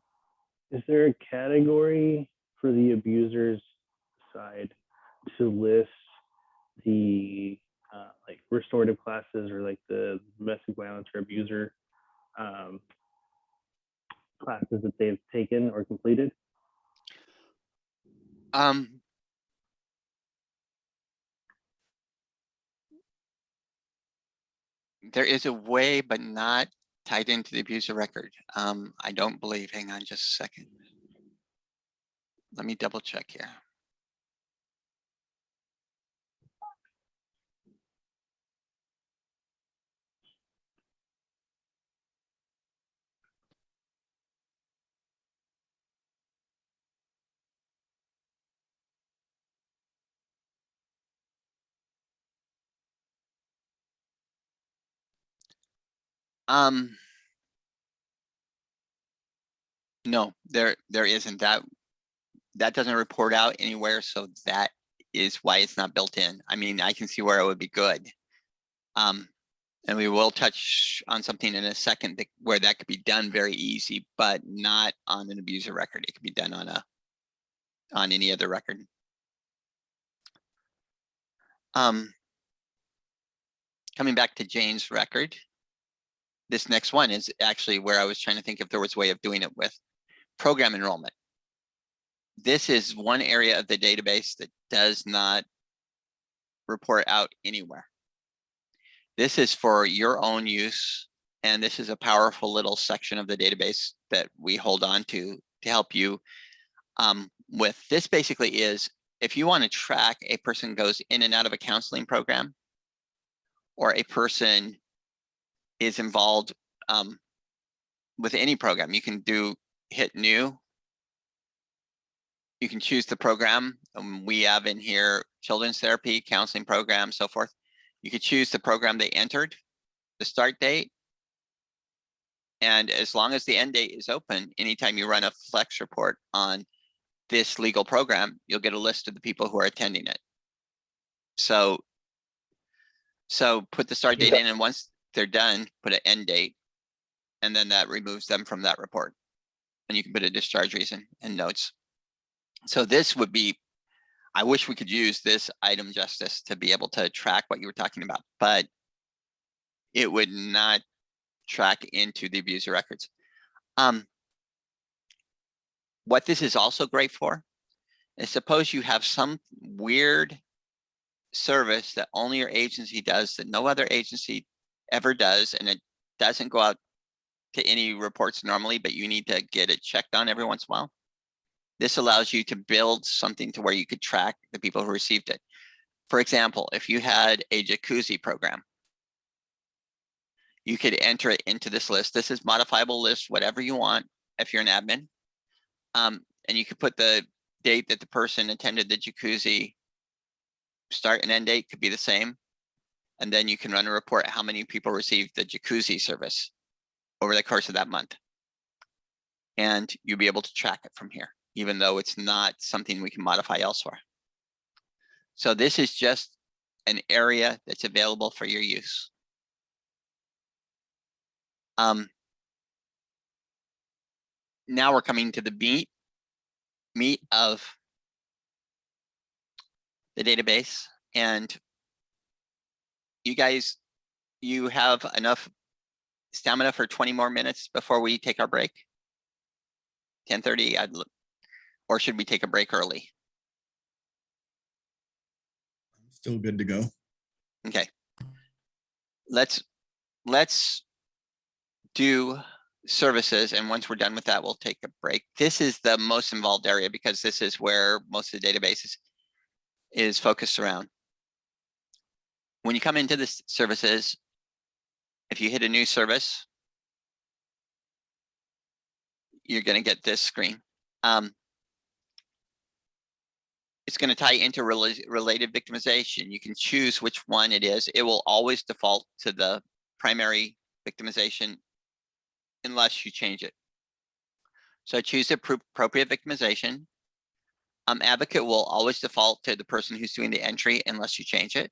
Is there a category for the abuser's side to list the like restorative classes or like the domestic violence or abuser classes that they've taken or completed? There is a way, but not tied into the abuser record. I don't believe, hang on just a second. Let me double check here. No, there isn't. That doesn't report out anywhere, so that is why it's not built in. I mean, I can see where it would be good. And we will touch on something in a second where that could be done very easy, but not on an abuser record. It could be done on any other record. Coming back to Jane's record, this next one is actually where I was trying to think if there was a way of doing it with program enrollment. This is one area of the database that does not report out anywhere. This is for your own use, and this is a powerful little section of the database that we hold on to help you with. This basically is, if you want to track a person goes in and out of a counseling program, or a person is involved with any program, you can hit new. You can choose the program. We have in here children's therapy, counseling program, so forth. You could choose the program they entered, the start date, and as long as the end date is open, anytime you run a flex report on this legal program, you'll get a list of the people who are attending it. So put the start date in, and once they're done, put an end date, and then that removes them from that report. And you can put a discharge reason and notes. So this would be, I wish we could use this item justice to be able to track what you were talking about, but it would not track into the abuser records. What this is also great for is, suppose you have some weird service that only your agency does that no other agency ever does, and it doesn't go out to any reports normally, but you need to get it checked on every once in a while. This allows you to build something to where you could track the people who received it. For example, if you had a jacuzzi program, you could enter it into this list. This is modifiable list, whatever you want, if you're an admin. And you could put the date that the person attended the jacuzzi, start and end date could be the same. And then you can run a report how many people received the jacuzzi service over the course of that month. And you'll be able to track it from here, even though it's not something we can modify elsewhere. So this is just an area that's available for your use. Now we're coming to the meat of the database, and you guys, you have enough stamina for 20 more minutes before we take our break? 10:30, or should we take a break early? Still good to go. Okay. Let's do services, and once we're done with that, we'll take a break. This is the most involved area because this is where most of the database is focused around. When you come into the services, if you hit a new service, you're going to get this screen. It's going to tie into related victimization. You can choose which one it is. It will always default to the primary victimization unless you change it. So choose the appropriate victimization. Advocate will always default to the person who's doing the entry unless you change it.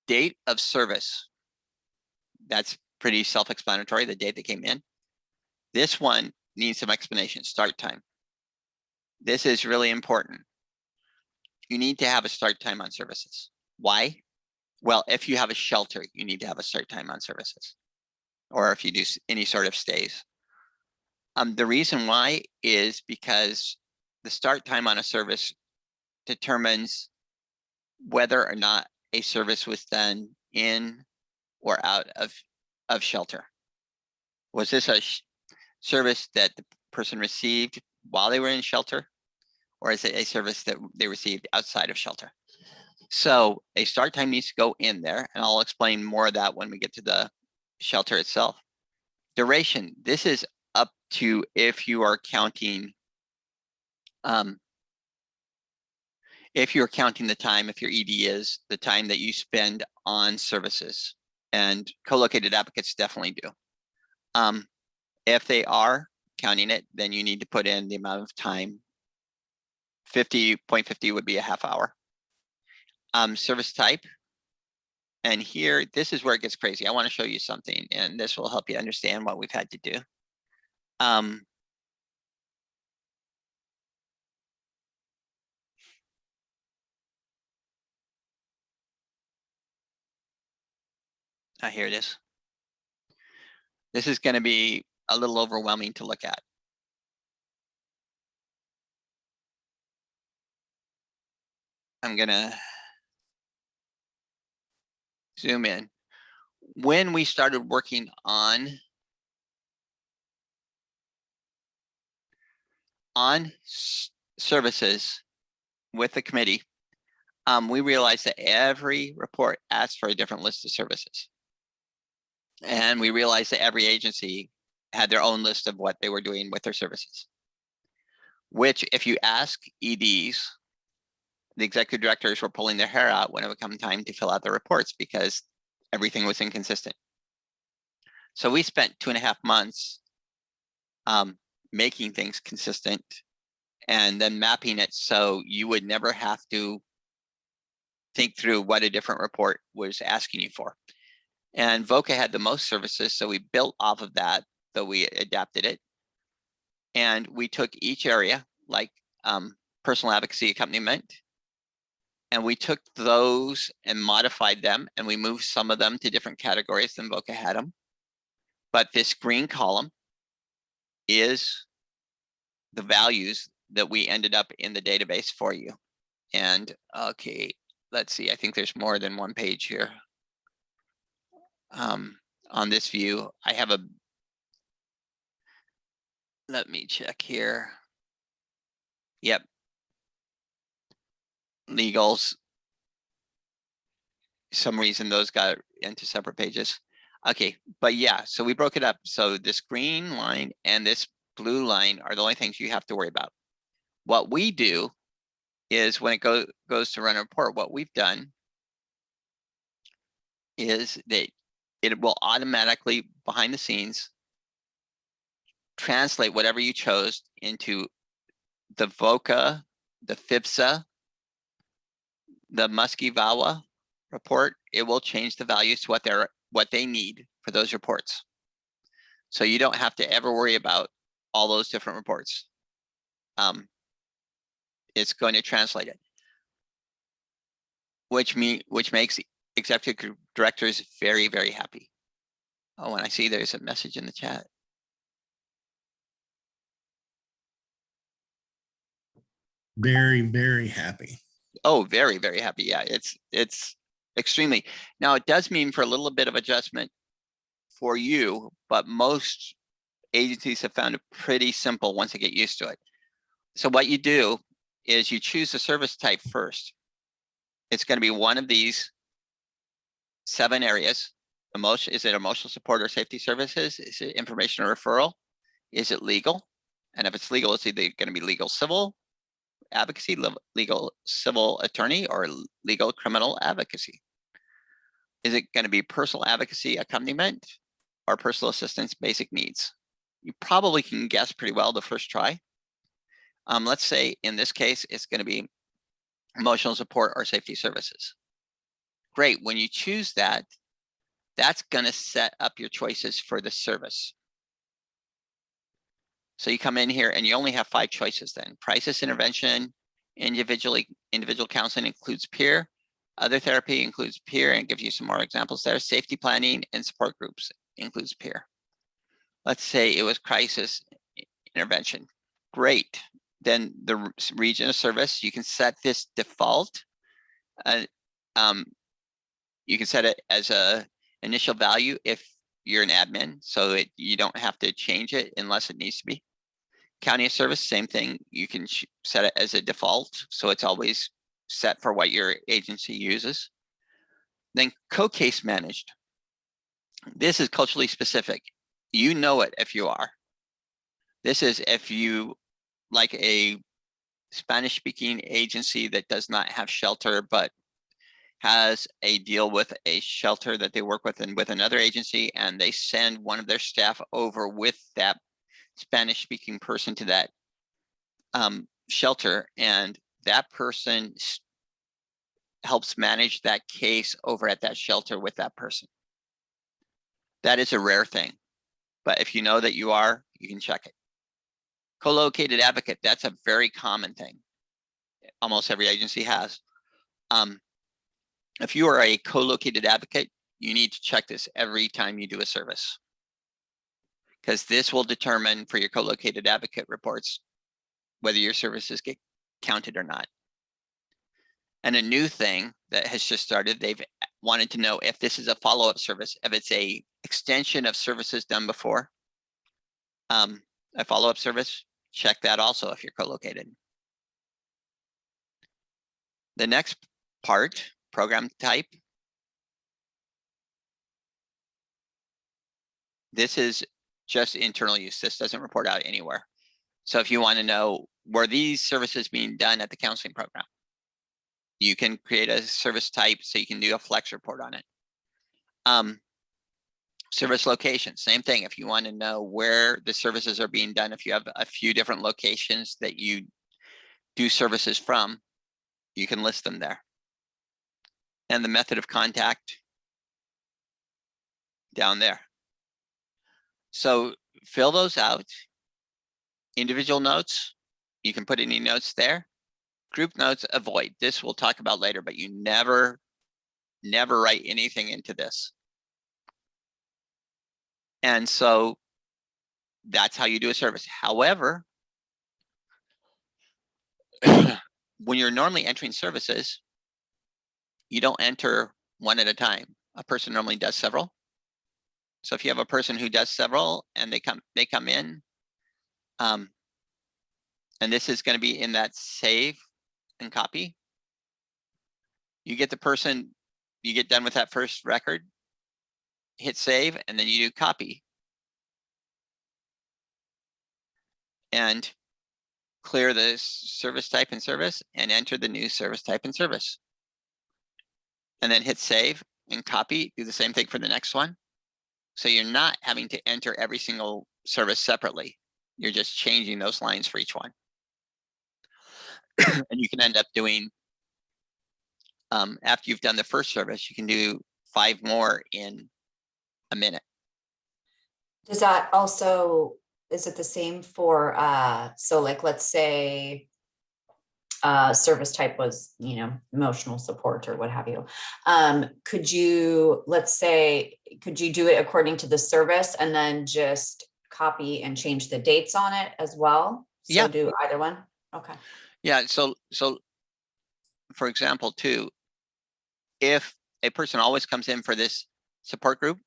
Date of service. That's pretty self-explanatory, the date that came in. This one needs some explanation. Start time. This is really important. You need to have a start time on services. Why? Well, if you have a shelter, you need to have a start time on services, or if you do any sort of stays. The reason why is because the start time on a service determines whether or not a service was done in or out of shelter. Was this a service that the person received while they were in shelter? or is it a service that they received outside of shelter? So a start time needs to go in there, and I'll explain more of that when we get to the shelter itself. Duration, this is up to if you are counting, if you're counting the time, if your ED is the time that you spend on services, and co-located advocates definitely do. If they are counting it, then you need to put in the amount of time. 50.50 would be a half hour. Service type. And here, this is where it gets crazy. I want to show you something, and this will help you understand what we've had to do. Here it is. This is going to be a little overwhelming to look at. I'm going to zoom in. When we started working on services with the committee, we realized that every report asked for a different list of services. And we realized that every agency had their own list of what they were doing with their services. Which, if you ask EDs, the executive directors were pulling their hair out when it would come time to fill out the reports because everything was inconsistent. So we spent 2.5 months making things consistent and then mapping it so you would never have to think through what a different report was asking you for. And VOCA had the most services, so we built off of that, though we adapted it. And we took each area, like personal advocacy accompaniment, and we took those and modified them, and we moved some of them to different categories than VOCA had them. But this green column is the values that we ended up in the database for you. And okay, let's see, I think there's more than one page here. On this view, I have a, let me check here. Yep. Legals. Some reason those got into separate pages. Okay, but yeah, so we broke it up. So this green line and this blue line are the only things you have to worry about. What we do is when it goes to run a report, what we've done is that it will automatically, behind the scenes, translate whatever you chose into the VOCA, the FIPSA, the Muskie-VAWA report. It will change the values to what they need for those reports. So you don't have to ever worry about all those different reports. It's going to translate it, which makes executive directors very, very happy. Oh, and I see there's a message in the chat. Very, very happy. Oh, very, very happy. Yeah, it's extremely. Now it does mean for a little bit of adjustment for you, but most agencies have found it pretty simple once they get used to it. So what you do is you choose the service type first. It's going to be one of these 7 areas. Is it emotional support or safety services? Is it information or referral? Is it legal? And if it's legal, it's either going to be legal civil advocacy, legal civil attorney, or legal criminal advocacy. Is it going to be personal advocacy accompaniment or personal assistance basic needs? You probably can guess pretty well the first try. Let's say in this case, it's going to be emotional support or safety services. Great. When you choose that, that's going to set up your choices for the service. So you come in here and you only have 5 choices then. Crisis intervention, individual counseling includes peer. Other therapy includes peer, and gives you some more examples there. Safety planning and support groups includes peer. Let's say it was crisis intervention. Great. Then the region of service, you can set this default. You can set it as a initial value if you're an admin, so you don't have to change it unless it needs to be. County of service, same thing. You can set it as a default, so it's always set for what your agency uses. Then co-case managed. This is culturally specific. You know it if you are. This is if you like a Spanish-speaking agency that does not have shelter, but has a deal with a shelter that they work with and with another agency, and they send one of their staff over with that Spanish-speaking person to that shelter, and that person helps manage that case over at that shelter with that person. That is a rare thing, but if you know that you are, you can check it. Co-located advocate, that's a very common thing. Almost every agency has. If you are a co-located advocate, you need to check this every time you do a service, because this will determine for your co-located advocate reports whether your services get counted or not. And a new thing that has just started, they've wanted to know if this is a follow-up service, if it's a extension of services done before. A follow-up service, check that also if you're co-located. The next part, program type. This is just internal use. This doesn't report out anywhere. So if you want to know, were these services being done at the counseling program? You can create a service type so you can do a flex report on it. Service location, same thing. If you want to know where the services are being done, if you have a few different locations that you do services from, you can list them there. And the method of contact down there. So fill those out. Individual notes, you can put any notes there. Group notes, avoid. This we'll talk about later, but you never write anything into this. And so that's how you do a service. However, when you're normally entering services, you don't enter one at a time. A person normally does several. So if you have a person who does several and they come in, and this is going to be in that save and copy. You get the person, you get done with that first record, hit save, and then you do copy. And clear the service type and service and enter the new service type and service. And then hit save and copy, do the same thing for the next one. So you're not having to enter every single service separately. You're just changing those lines for each one. And you can end up doing, after you've done the first service, you can do 5 more in a minute. Does that also, is it the same for, so like, let's say, service type was, emotional support or what have you. Could you, let's say, could you do it according to the service and then just copy and change the dates on it as well? So Yeah. do either one? Okay. Yeah, so for example, too, if a person always comes in for this support group,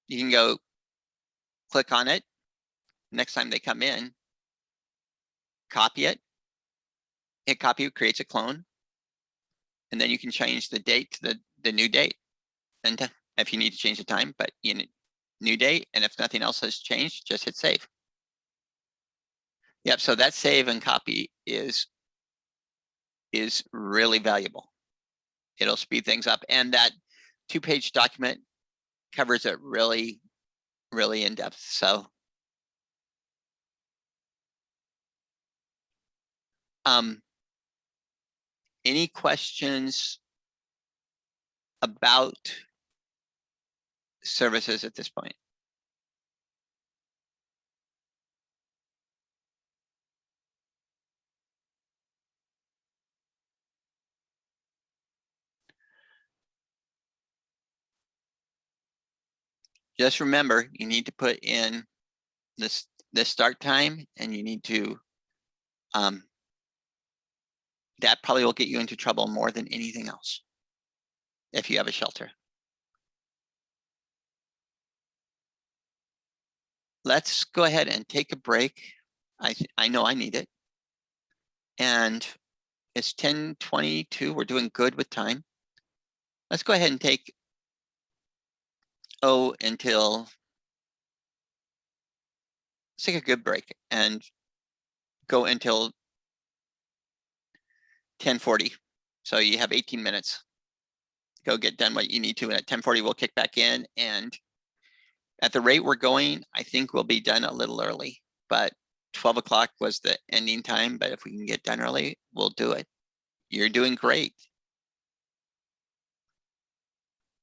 you can go click on it. Next time they come in, copy it, hit copy, creates a clone, and then you can change the date to the new date. And if you need to change the time, but new date, and if nothing else has changed, just hit save. Yep, so that save and copy is really valuable. It'll speed things up, and that 2-page document covers it really, really in depth. So any questions about services at this point? Just remember, you need to put in the start time, and you need to, that probably will get you into trouble more than anything else if you have a shelter. let's go ahead and take a break. I know I need it. And it's 10:22. We're doing good with time. Let's go ahead and take until let's take a good break and go until 10:40. So you have 18 minutes. Go get done what you need to, and at 10:40 we'll kick back in. And at the rate we're going, I think we'll be done a little early. But 12 o'clock was the ending time. But if we can get done early, we'll do it. You're doing great.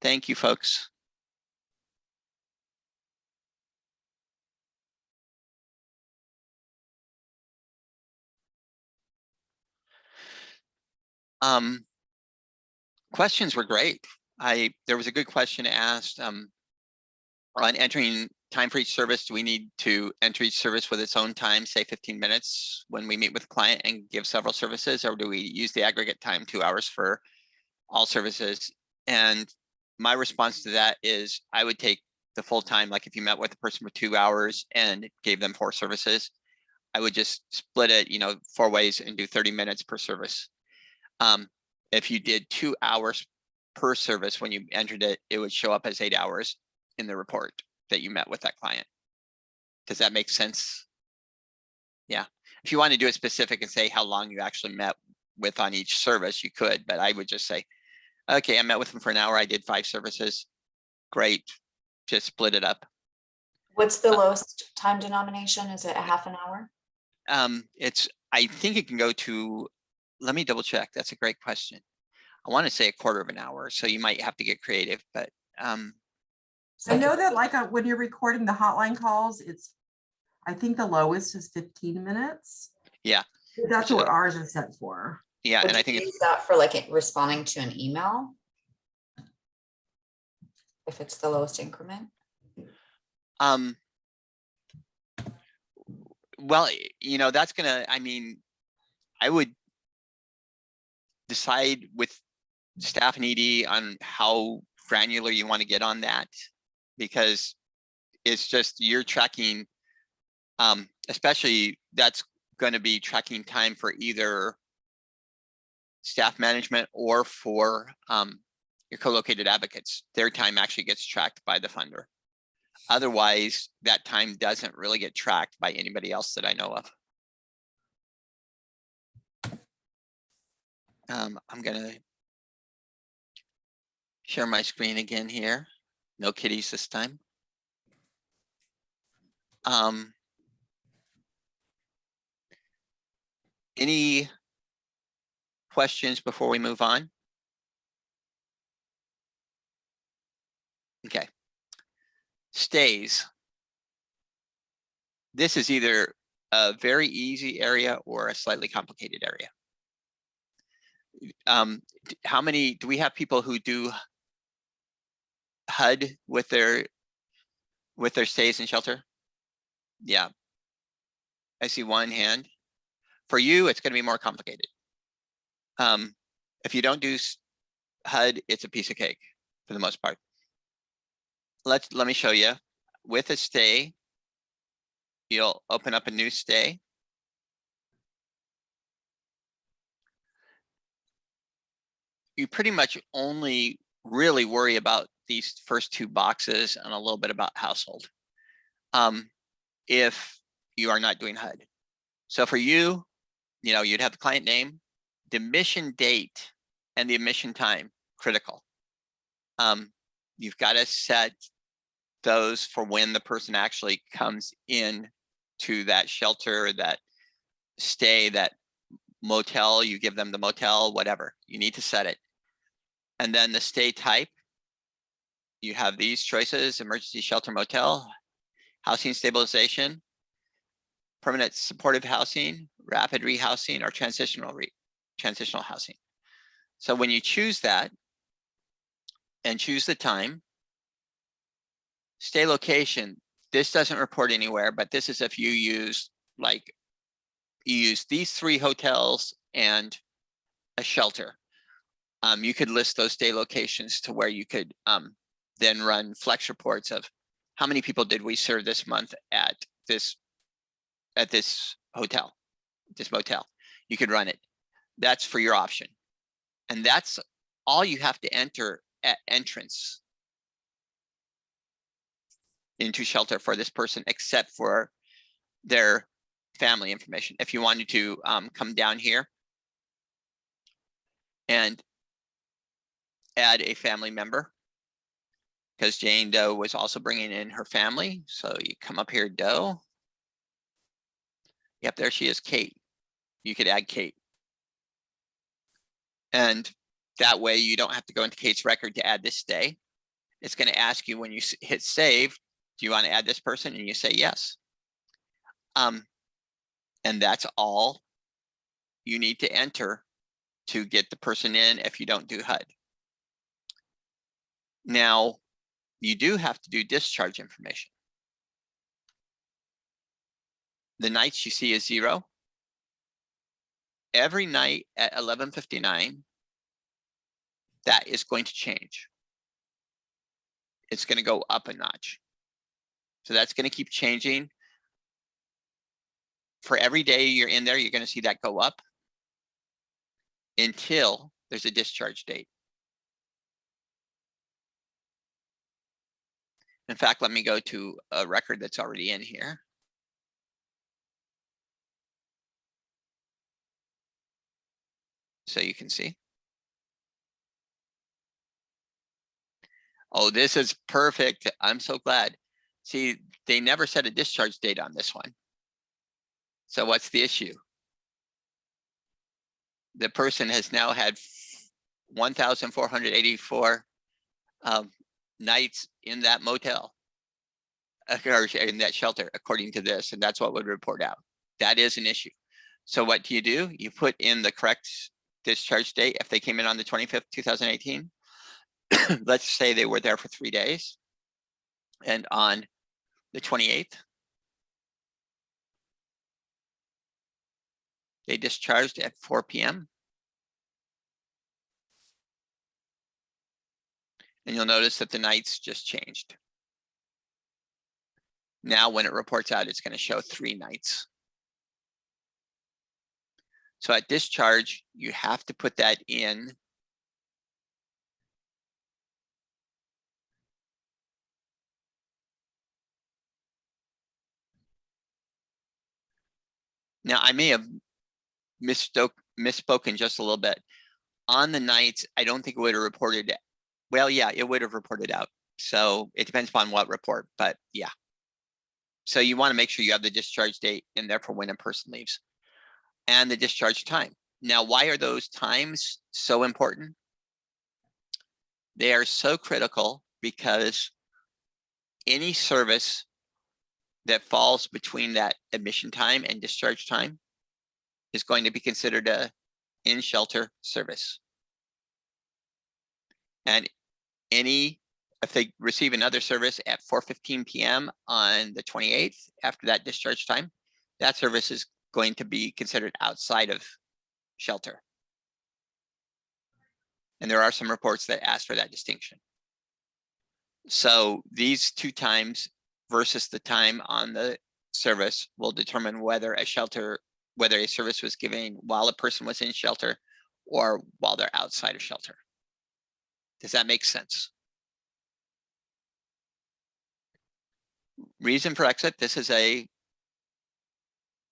Thank you, folks. Questions were great. There was a good question asked on entering time for each service. Do we need to enter each service with its own time, say 15 minutes when we meet with the client and give several services, or do we use the aggregate time 2 hours for all services? And my response to that is I would take the full time. Like if you met with a person for 2 hours and gave them 4 services, I would just split it, 4 ways and do 30 minutes per service. If you did 2 hours per service when you entered it, it would show up as 8 hours in the report that you met with that client. Does that make sense? Yeah. If you want to do it specific and say how long you actually met with on each service, you could, but I would just say, okay, I met with them for an hour. I did 5 services. Great. Just split it up. What's the lowest time denomination? Is it a half an hour? I think it can go to, let me double check. That's a great question. I want to say a quarter of an hour, so you might have to get creative, but I know that like when you're recording the hotline calls, I think the lowest is 15 minutes. Yeah. That's what ours is set for. Yeah, Would and I you think use that for like responding to an email? If it's the lowest increment? Well, that's gonna, I would decide with staff and ED on how granular you want to get on that, because it's just you're tracking, especially that's going to be tracking time for either staff management or for your co-located advocates. Their time actually gets tracked by the funder. Otherwise, that time doesn't really get tracked by anybody else that I know of. I'm gonna share my screen again here. No kitties this time. Any questions before we move on? Okay. Stays. This is either a very easy area or a slightly complicated area. How many, do we have people who do HUD with their stays in shelter? Yeah. I see one hand. For you, it's going to be more complicated. If you don't do HUD, it's a piece of cake for the most part. Let me show you. With a stay, you'll open up a new stay. You pretty much only really worry about these first 2 boxes and a little bit about household. If you are not doing HUD. So for you, you'd have the client name, the admission date, and the admission time, critical. You've got to set those for when the person actually comes in to that shelter, that stay, that motel, you give them the motel, whatever, you need to set it. And then the stay type, you have these choices: emergency shelter, motel, housing stabilization, permanent supportive housing, rapid rehousing, or transitional housing. So when you choose that and choose the time, stay location, this doesn't report anywhere, but this is if you use these 3 hotels and a shelter. You could list those stay locations to where you could then run flex reports of how many people did we serve this month at this hotel, this motel? You could run it. That's for your option. And that's all you have to enter at entrance into shelter for this person, except for their family information. If you wanted to come down here and add a family member, because Jane Doe was also bringing in her family. So you come up here, Doe. Yep, there she is, Kate. You could add Kate. And that way you don't have to go into Kate's record to add this stay. It's going to ask you when you hit save, do you want to add this person? And you say yes. And that's all you need to enter to get the person in if you don't do HUD. Now, you do have to do discharge information. The nights you see is 0. Every night at 11:59, that is going to change. It's going to go up a notch. So that's going to keep changing. For every day you're in there, you're going to see that go up until there's a discharge date. In fact, let me go to a record that's already in here. So you can see. Oh, this is perfect. I'm so glad. See, they never set a discharge date on this one. So what's the issue? The person has now had 1,484 nights in that motel, or in that shelter, according to this, and that's what would report out. That is an issue. So what do? You put in the correct discharge date. If they came in on the 25th, 2018, let's say they were there for 3 days, and on the 28th, they discharged at 4 p.m. And you'll notice that the nights just changed. Now, when it reports out, it's going to show 3 nights. So at discharge, you have to put that in. Now, I may have misspoken just a little bit. On the nights, I don't think it would have reported. Well, yeah, it would have reported out. So it depends upon what report, but yeah. So you want to make sure you have the discharge date in there for when a person leaves and the discharge time. Now, why are those times so important? They are so critical because any service that falls between that admission time and discharge time is going to be considered a in-shelter service. And if they receive another service at 4:15 p.m. on the 28th, after that discharge time, that service is going to be considered outside of shelter. And there are some reports that ask for that distinction. So these 2 times versus the time on the service will determine whether a service was given while a person was in shelter or while they're outside of shelter. Does that make sense? Reason for exit. This is a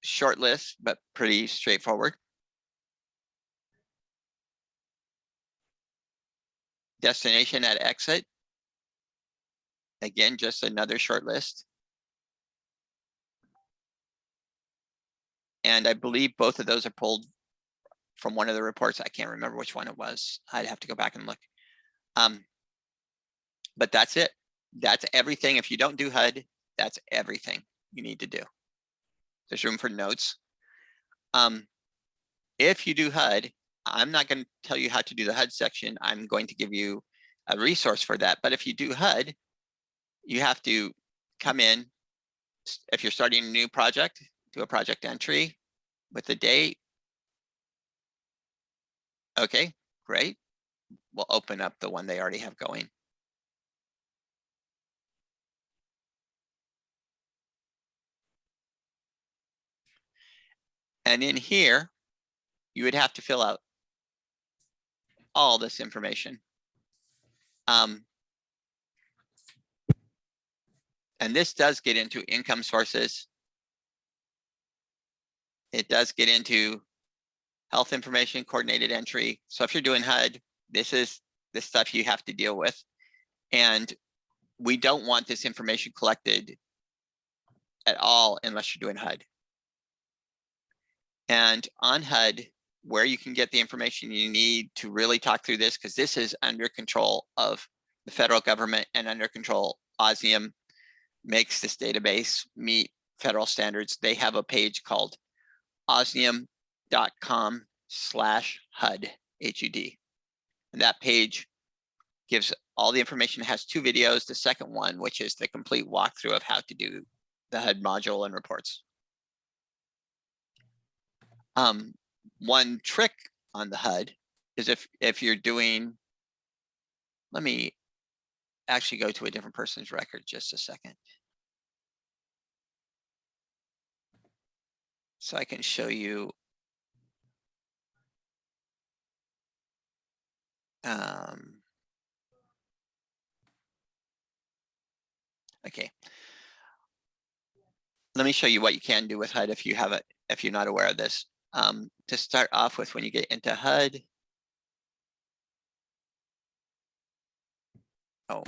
short list, but pretty straightforward. Destination at exit. Again, just another short list. And I believe both of those are pulled from one of the reports. I can't remember which one it was. I'd have to go back and look. But that's it. That's everything. If you don't do HUD, that's everything you need to do. There's room for notes. If you do HUD, I'm not going to tell you how to do the HUD section. I'm going to give you a resource for that. But if you do HUD, you have to come in. If you're starting a new project, do a project entry with the date. Okay, great. We'll open up the one they already have going. And in here, you would have to fill out all this information. And this does get into income sources. It does get into health information, coordinated entry. So if you're doing HUD, this is the stuff you have to deal with. And we don't want this information collected at all unless you're doing HUD. And on HUD, where you can get the information you need to really talk through this, because this is under control of the federal government and under control. Osnium makes this database meet federal standards. They have a page called osnium.com/HUD, HUD. And that page gives all the information. It has 2 videos. The second one, which is the complete walkthrough of how to do the HUD module and reports. One trick on the HUD is if you're doing, let me actually go to a different person's record just a second. So I can show you. Okay. Let me show you what you can do with HUD if you have it, if you're not aware of this. To start off with, when you get into HUD. Oh,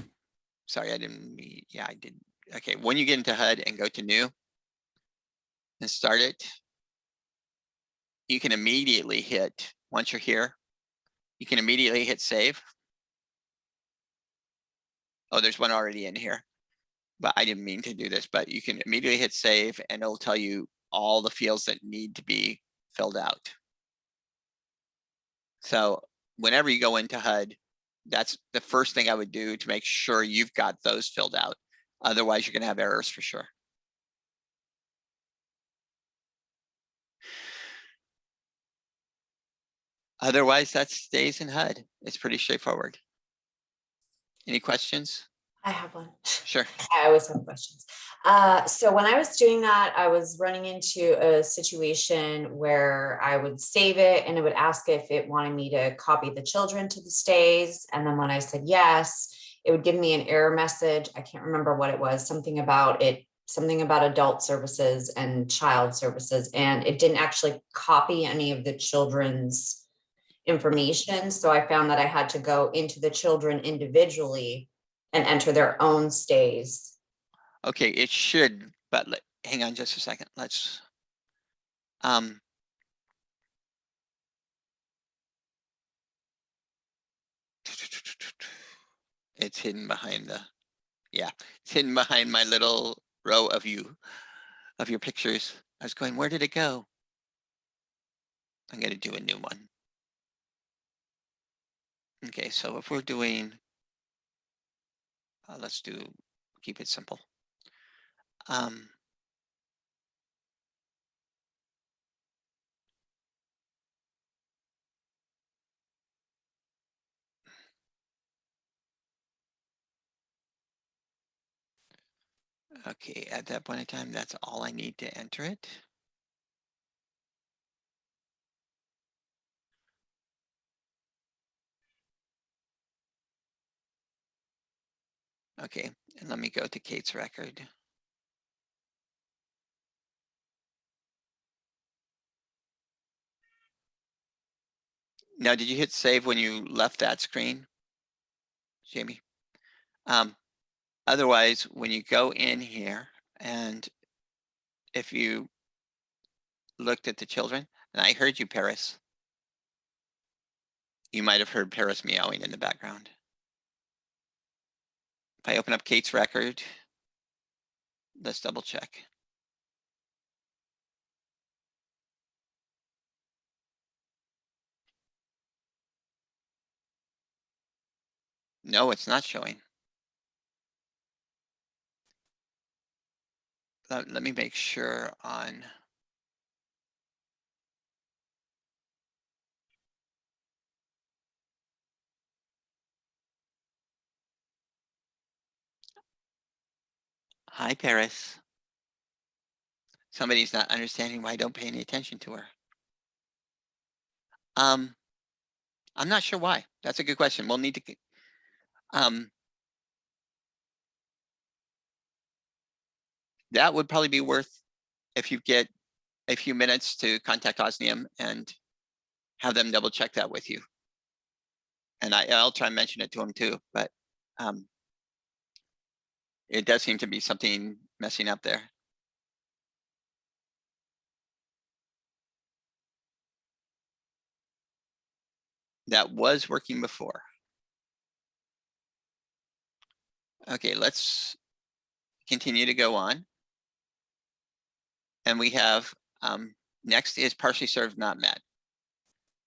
sorry, I didn't mean, yeah, I did. Okay, when you get into HUD and go to new and start it, you can immediately hit, once you're here, you can immediately hit save. Oh, there's one already in here, but I didn't mean to do this, but you can immediately hit save and it'll tell you all the fields that need to be filled out. So whenever you go into HUD, that's the first thing I would do to make sure you've got those filled out. Otherwise, you're going to have errors for sure. Otherwise, that stays in HUD. It's pretty straightforward. Any questions? I have one. Sure. I always have questions. So when I was doing that, I was running into a situation where I would save it and it would ask if it wanted me to copy the children to the stays. And then when I said yes, it would give me an error message. I can't remember what it was, something about adult services and child services. And it didn't actually copy any of the children's information. So I found that I had to go into the children individually and enter their own stays. Okay, it should, but hang on just a second. Let's, it's hidden behind the, yeah, it's hidden behind my little row of your pictures. I was going, where did it go? I'm gonna do a new one. Okay, so if we're doing, let's keep it simple. Okay, at that point in time, that's all I need to enter it. Okay, and let me go to Kate's record. Now, did you hit save when you left that screen, Jamie? Otherwise, when you go in here and if you looked at the children, and I heard you, Paris. You might have heard Paris meowing in the background. If I open up Kate's record, let's double check. No, it's not showing. Let me make sure on. Hi, Paris. Somebody's not understanding why I don't pay any attention to her. I'm not sure why. That's a good question. We'll need to, that would probably be worth, if you get a few minutes, to contact Osnium and have them double check that with you. And I'll try and mention it to them too, but it does seem to be something messing up there. That was working before. Okay, let's continue to go on. And we have, next is partially served, not met.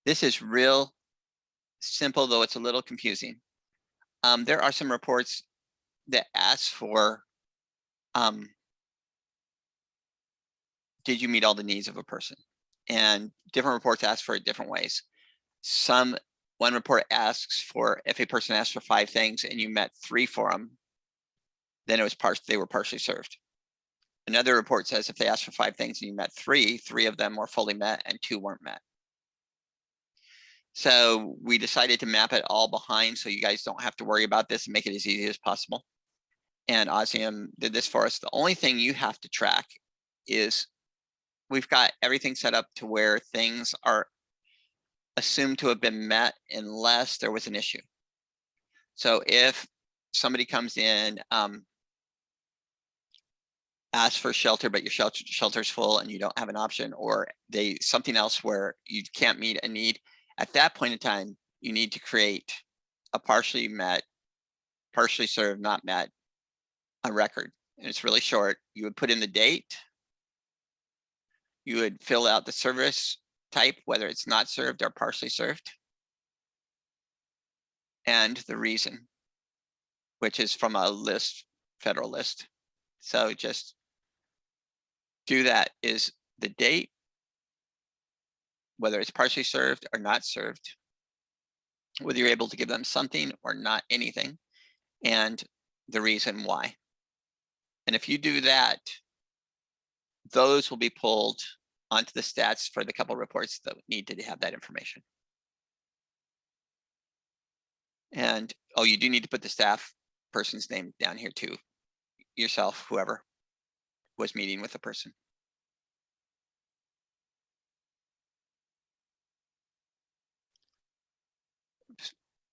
This is real simple, though it's a little confusing. There are some reports that ask for, did you meet all the needs of a person? And different reports ask for it different ways. One report asks for, if a person asked for 5 things and you met 3 for them, then they were partially served. Another report says if they asked for 5 things and you met 3 of them were fully met and 2 weren't met. So we decided to map it all behind so you guys don't have to worry about this and make it as easy as possible. And Osnium did this for us. The only thing you have to track is we've got everything set up to where things are assumed to have been met unless there was an issue. So if somebody comes in, asks for shelter, but your shelter's full and you don't have an option, or something else where you can't meet a need, at that point in time, you need to create a partially met, partially served, not met, a record. And it's really short. You would put in the date. You would fill out the service type, whether it's not served or partially served, and the reason, which is from a list, federal list. So just do that, is the date, whether it's partially served or not served, whether you're able to give them something or not anything, and the reason why. And if you do that, those will be pulled onto the stats for the couple reports that need to have that information. And, oh, you do need to put the staff person's name down here too, yourself, whoever was meeting with the person.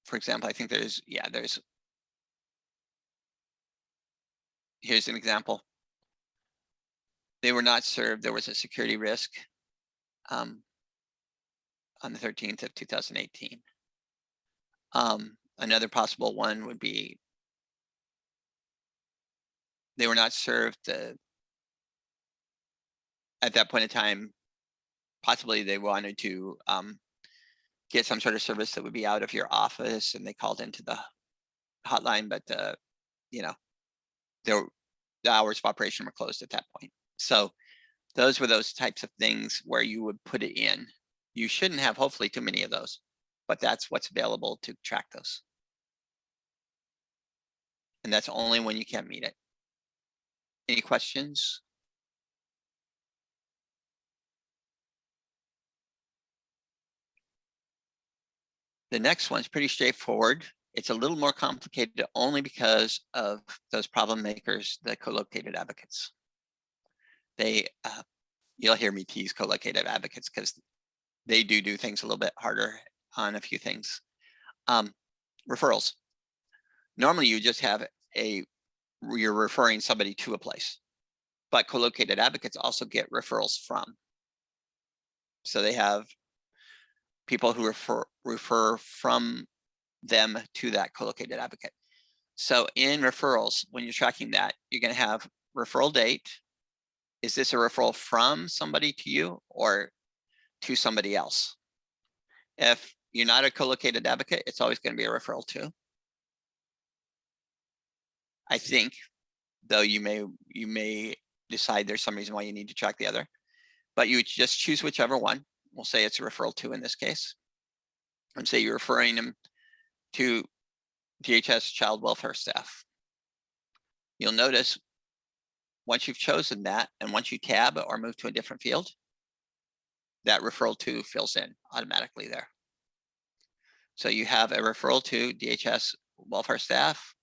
For example, I think here's an example. They were not served. There was a security risk on the 13th of 2018. Another possible one would be they were not served at that point in time. Possibly they wanted to get some sort of service that would be out of your office, and they called into the hotline, but the hours of operation were closed at that point. So those were those types of things where you would put it in. You shouldn't have, hopefully, too many of those, but that's what's available to track those. And that's only when you can't meet it. Any questions? The next one's pretty straightforward. It's a little more complicated only because of those problem makers, the co-located advocates. You'll hear me tease co-located advocates because they do things a little bit harder on a few things. Referrals. Normally you just have you're referring somebody to a place, but co-located advocates also get referrals from. So they have people who refer from them to that co-located advocate. So in referrals, when you're tracking that, you're going to have referral date. Is this a referral from somebody to you or to somebody else? If you're not a co-located advocate, it's always going to be a referral to. I think, though you may decide there's some reason why you need to track the other, but you just choose whichever one. We'll say it's a referral to in this case, and say you're referring them to DHS child welfare staff. You'll notice once you've chosen that, and once you tab or move to a different field, that referral to fills in automatically there. So you have a referral to DHS welfare staff.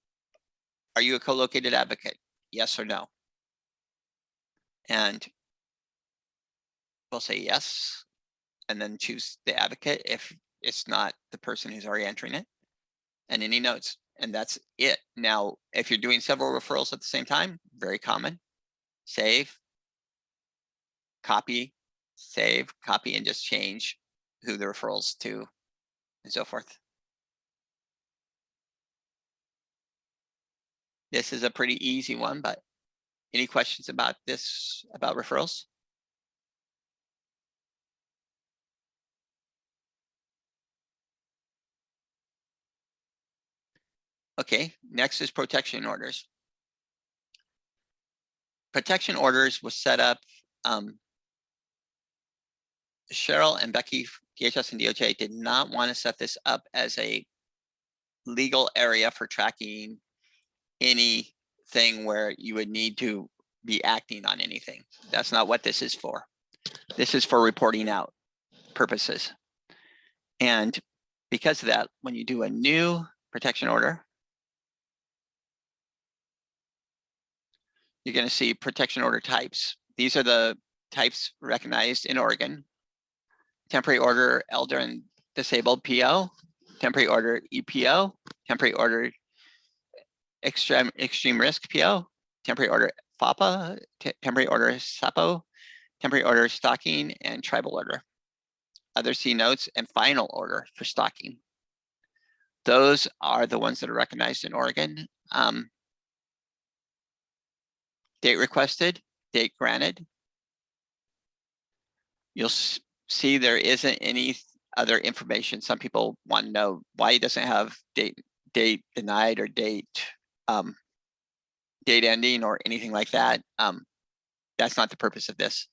Are you a co-located advocate? Yes or no? And we'll say yes, and then choose the advocate if it's not the person who's already entering it, and any notes, and that's it. Now, if you're doing several referrals at the same time, very common, save, copy, save, copy, and just change who the referrals to and so forth. This is a pretty easy one, but any questions about this, about referrals? Okay, next is protection orders. Protection orders was set up, Cheryl and Becky, DHS and DOJ, did not want to set this up as a legal area for tracking anything where you would need to be acting on anything. That's not what this is for. This is for reporting out purposes. And because of that, when you do a new protection order, you're going to see protection order types. These are the types recognized in Oregon. Temporary order elder and disabled PO, temporary order EPO, temporary order extreme risk PO, temporary order FAPA, temporary order SAPO, temporary order stocking, and tribal order. Other C notes and final order for stocking. Those are the ones that are recognized in Oregon. Date requested, date granted. You'll see there isn't any other information. Some people want to know why it doesn't have date denied or date ending or anything like that. That's not the purpose of this.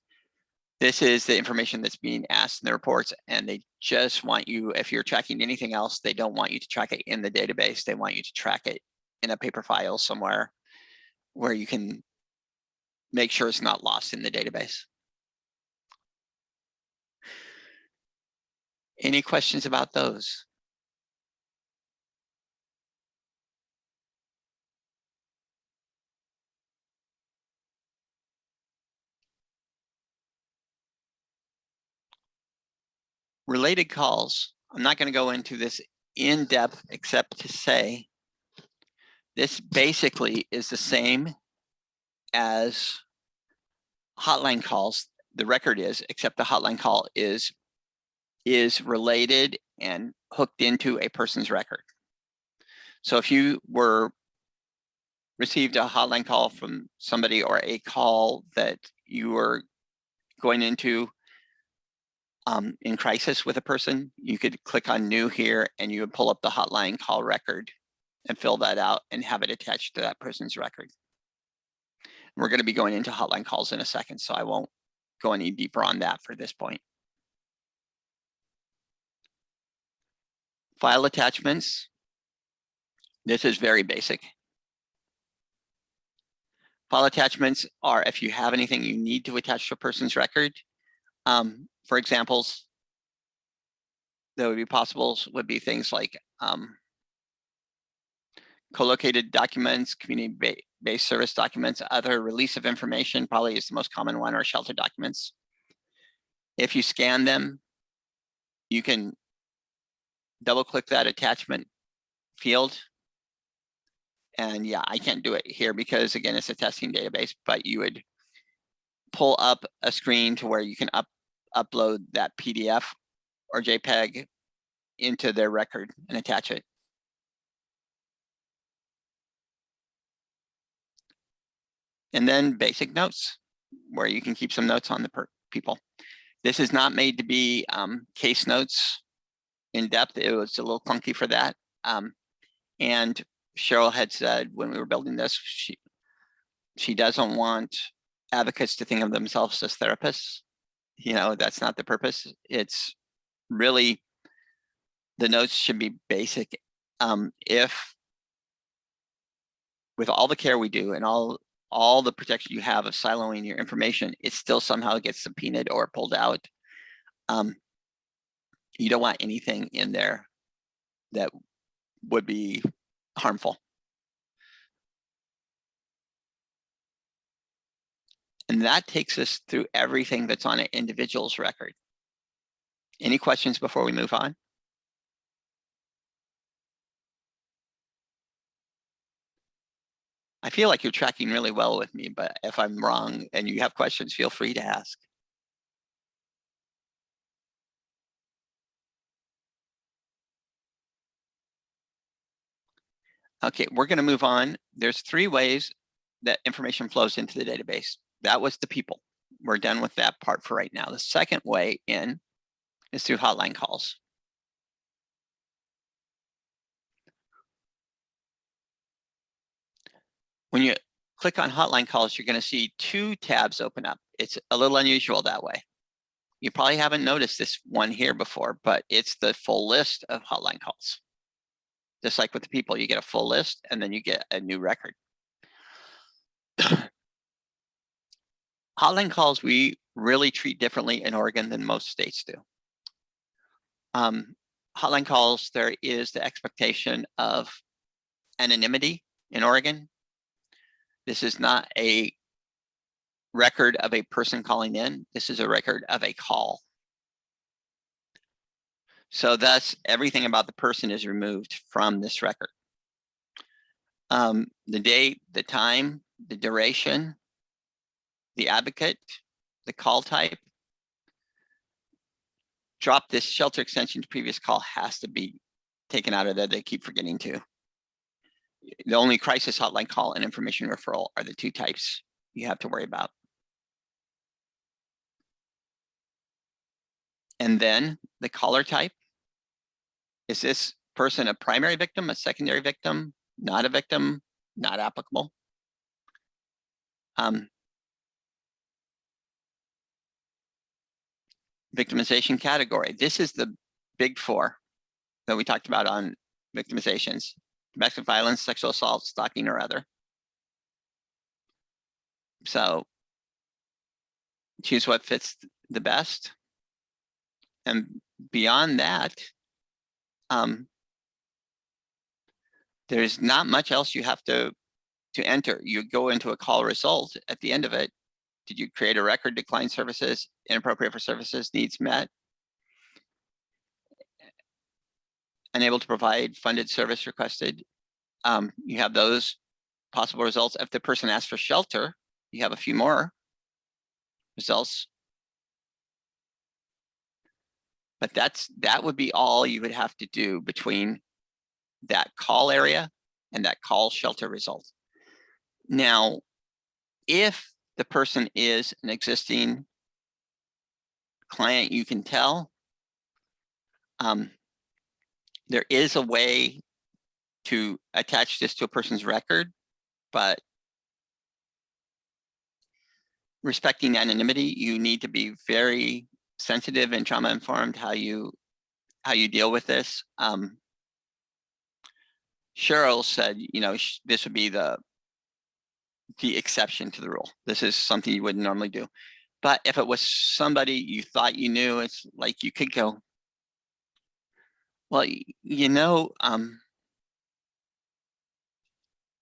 This is the information that's being asked in the reports, and they just want you, if you're tracking anything else, they don't want you to track it in the database. They want you to track it in a paper file somewhere where you can make sure it's not lost in the database. Any questions about those? Related calls, I'm not going to go into this in depth except to say this basically is the same as hotline calls. The record is, except the hotline call is related and hooked into a person's record. So if you received a hotline call from somebody or a call that you were going into in crisis with a person, you could click on new here and you would pull up the hotline call record and fill that out and have it attached to that person's record. We're going to be going into hotline calls in a second, so I won't go any deeper on that for this point. File attachments. This is very basic. File attachments are if you have anything you need to attach to a person's record. For examples that would be possible would be things like co-located documents, community-based service documents, other release of information probably is the most common one, or shelter documents. If you scan them, you can double-click that attachment field. And yeah, I can't do it here because again, it's a testing database, but you would pull up a screen to where you can upload that PDF or JPEG into their record and attach it. And then basic notes, where you can keep some notes on the people. This is not made to be case notes in depth. It was a little clunky for that. And Cheryl had said when we were building this, she doesn't want advocates to think of themselves as therapists. You know, that's not the purpose. It's really, the notes should be basic. If with all the care we do and all all the protection you have of siloing your information, it still somehow gets subpoenaed or pulled out. You don't want anything in there that would be harmful. And that takes us through everything that's on an individual's record. Any questions before we move on? I feel like you're tracking really well with me, but if I'm wrong and you have questions, feel free to ask. Okay, we're going to move on. There's 3 ways that information flows into the database. That was the people. We're done with that part for right now. The second way in is through hotline calls. When you click on hotline calls, you're going to see 2 tabs open up. It's a little unusual that way. You probably haven't noticed this one here before, but it's the full list of hotline calls. Just like with the people, you get a full list and then you get a new record. Hotline calls we really treat differently in Oregon than most states do. Hotline calls, there is the expectation of anonymity in Oregon. This is not a record of a person calling in. This is a record of a call. So thus, everything about the person is removed from this record. The date, the time, the duration, the advocate, the call type. Drop this shelter extension to previous call has to be taken out of there. They keep forgetting to. The only crisis hotline call and information referral are the 2 types you have to worry about. And then the caller type. Is this person a primary victim, a secondary victim, not a victim, not applicable? Victimization category. This is the big 4 that we talked about on victimizations: domestic violence, sexual assault, stalking, or other. So choose what fits the best. And beyond that, there's not much else you have to enter. You go into a call result at the end of it. Did you create a record, decline services, inappropriate for services, needs met, unable to provide, funded service requested? You have those possible results. If the person asks for shelter, you have a few more results. But that would be all you would have to do between that call area and that call shelter result. Now, if the person is an existing client, you can tell. There is a way to attach this to a person's record, but respecting anonymity, you need to be very sensitive and trauma informed how you deal with this. Cheryl said, this would be the exception to the rule. This is something you wouldn't normally do. But if it was somebody you thought you knew, it's like you could go, well,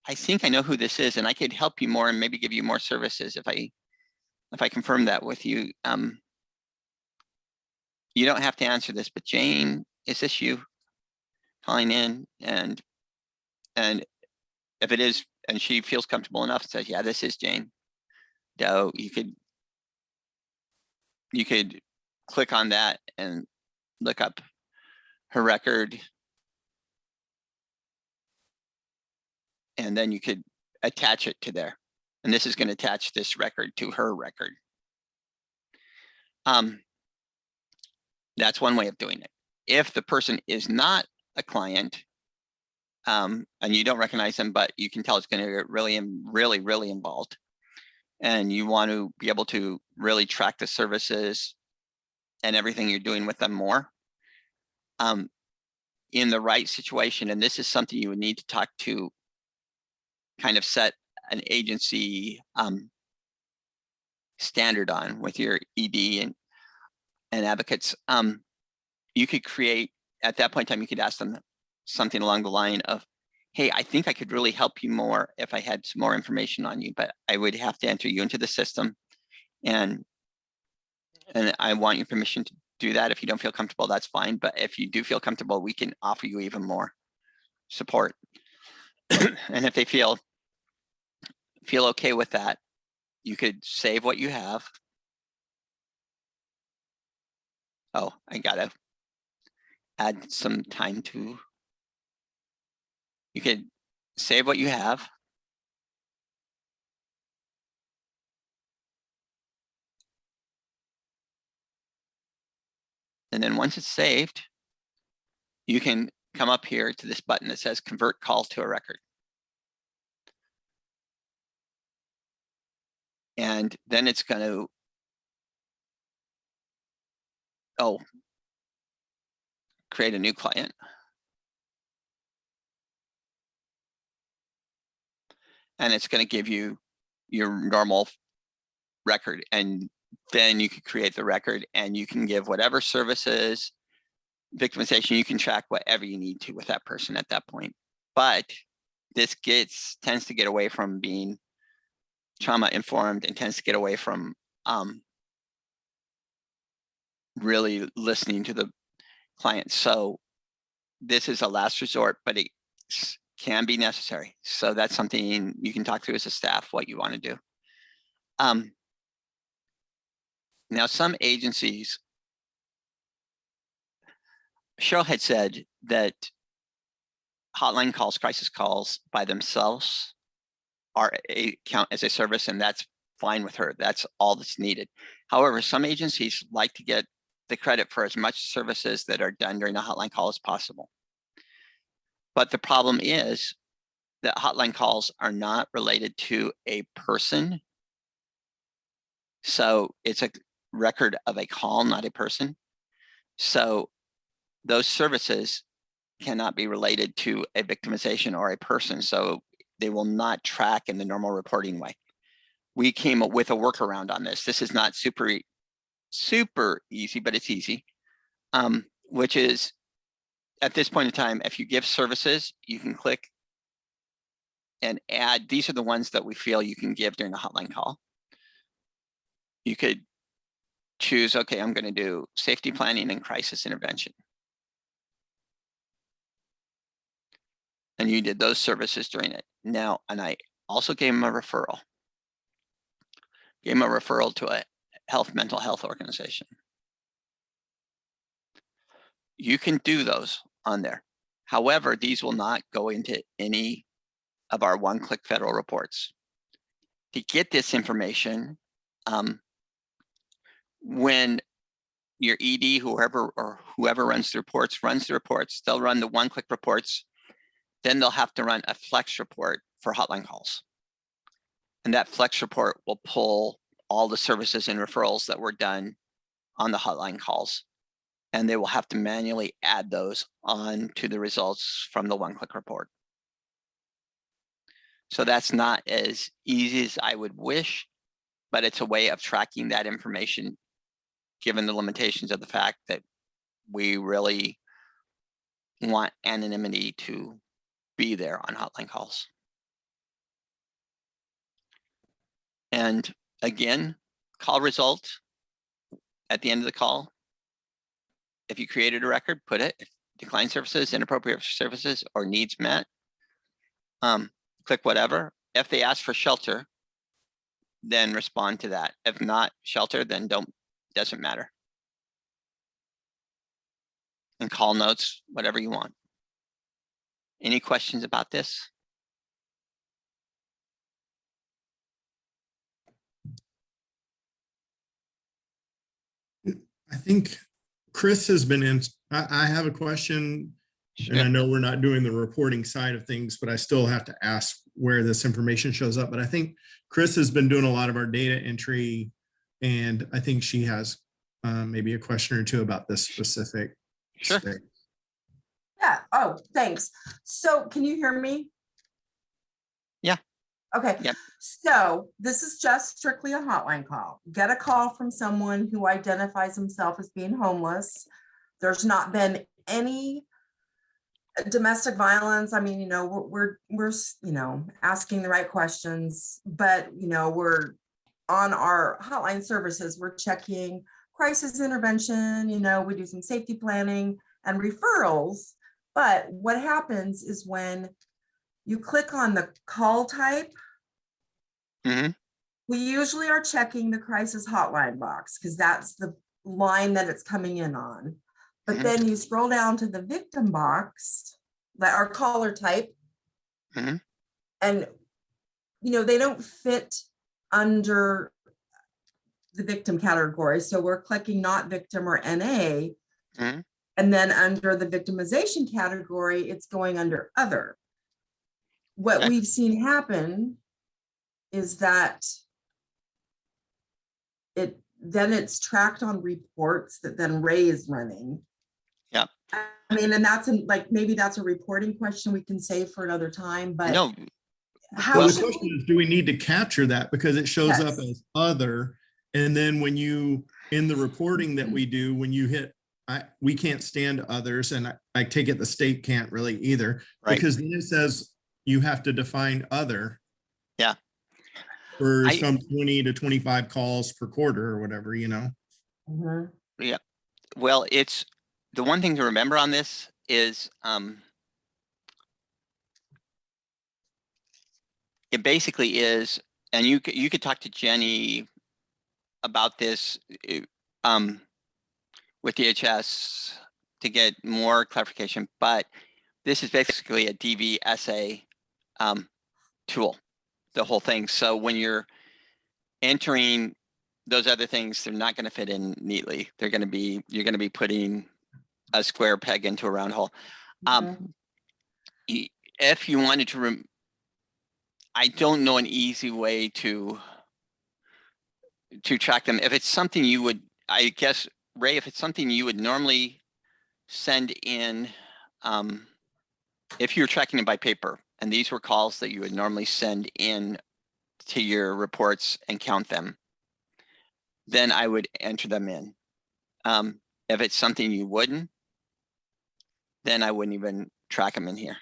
I think I know who this is, and I could help you more and maybe give you more services if I confirm that with you. You don't have to answer this, but Jane, is this you calling in? And if it is, and she feels comfortable enough and says, yeah, this is Jane Doe, you could click on that and look up her record. And then you could attach it to there. And this is going to attach this record to her record. That's one way of doing it. If the person is not a client, and you don't recognize them, but you can tell it's going to get really involved, and you want to be able to really track the services and everything you're doing with them more, in the right situation, and this is something you would need to talk to, kind of set an agency standard on with your ED and advocates, you could create, at that point in time, you could ask them something along the line of, hey, I think I could really help you more if I had some more information on you, but I would have to enter you into the system. And I want your permission to do that. If you don't feel comfortable, that's fine. But if you do feel comfortable, we can offer you even more support. And if they feel okay with that, you could save what you have. Oh, I gotta add some time to, you could save what you have. And then once it's saved, you can come up here to this button that says convert calls to a record. And then it's going to, create a new client. And it's going to give you your normal record. And then you can create the record and you can give whatever services, victimization, you can track whatever you need to with that person at that point. But this tends to get away from being trauma informed and tends to get away from really listening to the client. So this is a last resort, but it can be necessary. So that's something you can talk through as a staff, what you want to do. Now, some agencies, Cheryl had said that hotline calls, crisis calls by themselves count as a service, and that's fine with her. That's all that's needed. However, some agencies like to get the credit for as much services that are done during a hotline call as possible. But the problem is that hotline calls are not related to a person. So it's a record of a call, not a person. So those services cannot be related to a victimization or a person. So they will not track in the normal reporting way. We came up with a workaround on this. This is not super easy, but it's easy, which is at this point in time, if you give services, you can click and add. These are the ones that we feel you can give during a hotline call. You could choose, okay, I'm going to do safety planning and crisis intervention. And you did those services during it. Now, and I also gave them a referral. Gave them a referral to a mental health organization. You can do those on there. However, these will not go into any of our one-click federal reports. To get this information, when your ED, whoever runs the reports, they'll run the one-click reports. Then they'll have to run a flex report for hotline calls. And that flex report will pull all the services and referrals that were done on the hotline calls. And they will have to manually add those on to the results from the one-click report. So that's not as easy as I would wish, but it's a way of tracking that information, given the limitations of the fact that we really want anonymity to be there on hotline calls. And again, call result at the end of the call. If you created a record, put it. If declined services, inappropriate services, or needs met, click whatever. If they ask for shelter, then respond to that. If not shelter, then doesn't matter. And call notes, whatever you want. Any questions about this? I think Chris has been in. I have a question, Sure. and I know we're not doing the reporting side of things, but I still have to ask where this information shows up. But I think Chris has been doing a lot of our data entry, and I think she has maybe a question or two about this specific. Sure. space. Yeah. Oh, thanks. So can you hear me? Yeah. Okay, Yep. so this is just strictly a hotline call. Get a call from someone who identifies himself as being homeless. There's not been any domestic violence. I mean, we're asking the right questions, but we're on our hotline services, we're checking crisis intervention, we do some safety planning and referrals. But what happens is when you click on the call type, Mhm. we usually are checking the crisis hotline box because that's the line that it's coming in on. But Mhm. then you scroll down to the victim box, that our caller type, Mhm. and they don't fit under the victim category. So we're clicking not victim or NA. Mhm. And then under the victimization category, it's going under other. What Okay. we've seen happen is that it's tracked on reports that then Ray is running. Yeah. I mean, and maybe that's a reporting question we can save for another time, but No, how Well, the should question we? is, do we need to capture that? Because it shows up Yes. as other. And then when you, in the reporting that we do, when you hit, we can't stand others. And I take it the state can't really either. right. Because then it says you have to define other. Yeah. For I- some 20 to 25 calls per quarter or whatever, Mhm. Well, it's the one thing to remember on this is it basically is, and you could talk to Jenny about this with DHS to get more clarification, but this is basically a DVSA tool, the whole thing. So when you're entering those other things, they're not going to fit in neatly. You're going to be putting a square peg into a round hole. Mhm. If you wanted to, I don't know an easy way to track them. If it's something you would, I guess, Ray, if it's something you would normally send in, if you were tracking them by paper, and these were calls that you would normally send in to your reports and count them, then I would enter them in. If it's something you wouldn't, then I wouldn't even track them in here.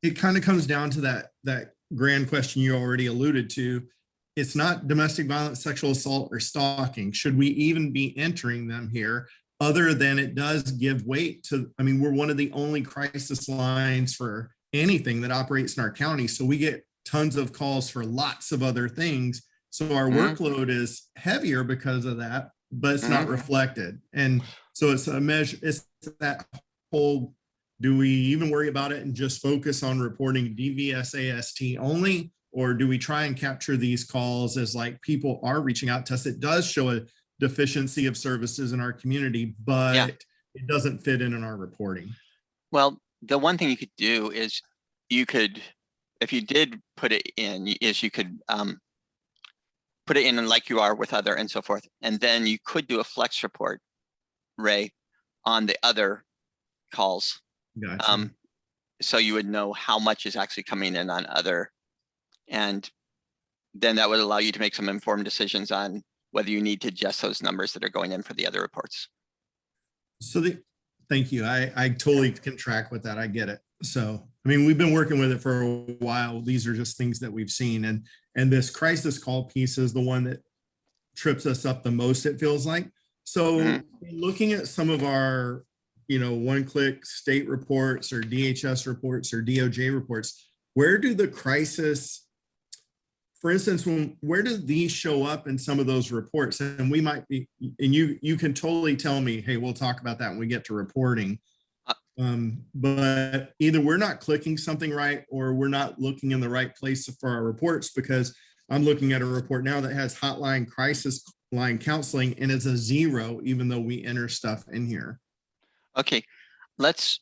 it kind of comes down to that grand question you already alluded to. It's not domestic violence, sexual assault, or stalking. Should we even be entering them here? Other than it does give weight to, I mean, we're one of the only crisis lines for anything that operates in our county. So we get tons of calls for lots of other things. So our Mhm. workload is heavier because of that, but it's not Mhm. reflected. And so it's a measure, it's that whole, do we even worry about it and just focus on reporting DVSAST only? Or do we try and capture these calls as like people are reaching out to us? It does show a deficiency of services in our community, but Yeah. it doesn't fit in our reporting. Well, the one thing you could do is you could, if you did put it in, is you could put it in like you are with other and so forth. And then you could do a flex report, Ray, on the other calls. Gotcha. So you would know how much is actually coming in on other. And then that would allow you to make some informed decisions on whether you need to adjust those numbers that are going in for the other reports. So thank you. I totally can track with that. I get it. So, I mean, we've been working with it for a while. These are just things that we've seen. And this crisis call piece is the one that trips us up the most, it feels like. So Mhm. looking at some of our, one-click state reports or DHS reports or DOJ reports, where do the crisis, for instance, where do these show up in some of those reports? And we might be, and you can totally tell me, hey, we'll talk about that when we get to reporting. But either we're not clicking something right, or we're not looking in the right place for our reports, because I'm looking at a report now that has hotline crisis line counseling and it's a 0, even though we enter stuff in here. Okay, let's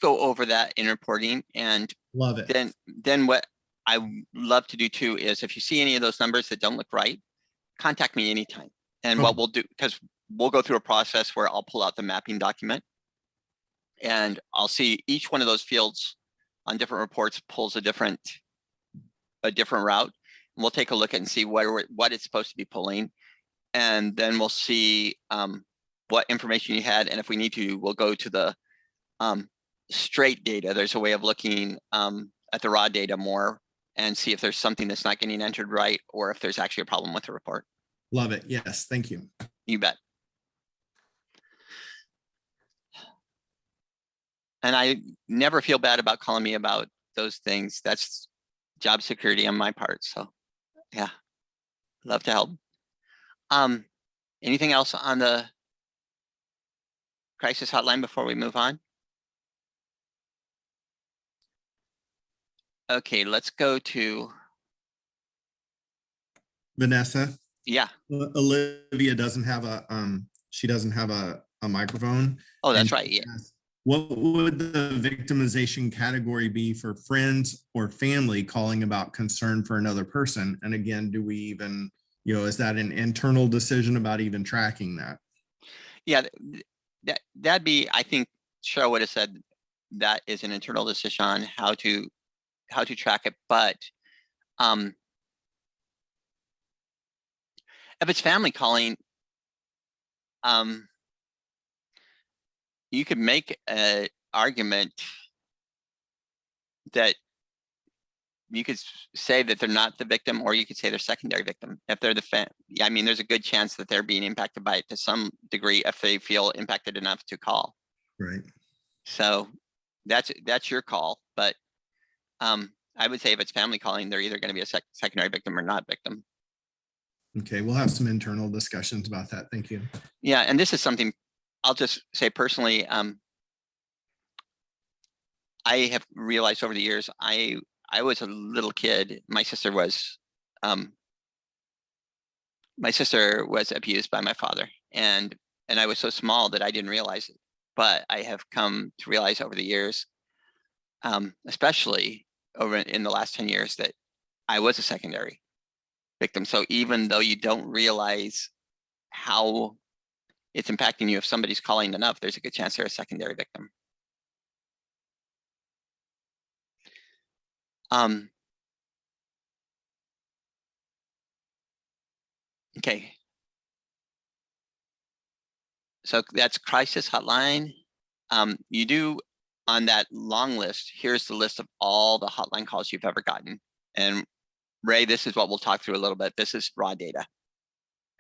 go over that in reporting, and Love it. then what I love to do too is if you see any of those numbers that don't look right, contact me anytime. And what Okay. we'll do, because we'll go through a process where I'll pull out the mapping document and I'll see each one of those fields on different reports pulls a different route. We'll take a look and see what it's supposed to be pulling. And then we'll see what information you had. And if we need to, we'll go to the straight data. There's a way of looking at the raw data more and see if there's something that's not getting entered right, or if there's actually a problem with the report. Love it. Yes, thank you. You bet. And I never feel bad about calling me about those things. That's job security on my part. So yeah, love to help. Anything else on the crisis hotline before we move on? Okay, let's go to, Vanessa, yeah. Olivia doesn't have a, she doesn't have a microphone. Oh, that's And right. Yeah. what would the victimization category be for friends or family calling about concern for another person? And again, do we even, is that an internal decision about even tracking that? Yeah, that'd be, I think Cheryl would have said that is an internal decision on how to track it. But if it's family calling, you could make an argument that you could say that they're not the victim, or you could say they're secondary victim. If they're the I mean, there's a good chance that they're being impacted by it to some degree if they feel impacted enough to call. Right. So that's your call. But I would say if it's family calling, they're either going to be a secondary victim or not victim. Okay, we'll have some internal discussions about that. Thank you. Yeah, and this is something I'll just say personally. I have realized over the years, I was a little kid. My sister was abused by my father, and I was so small that I didn't realize it. But I have come to realize over the years, especially over in the last 10 years, that I was a secondary victim. So even though you don't realize how it's impacting you, if somebody's calling enough, there's a good chance they're a secondary victim. Okay. So that's crisis hotline. You do on that long list, here's the list of all the hotline calls you've ever gotten. And Ray, this is what we'll talk through a little bit. This is raw data.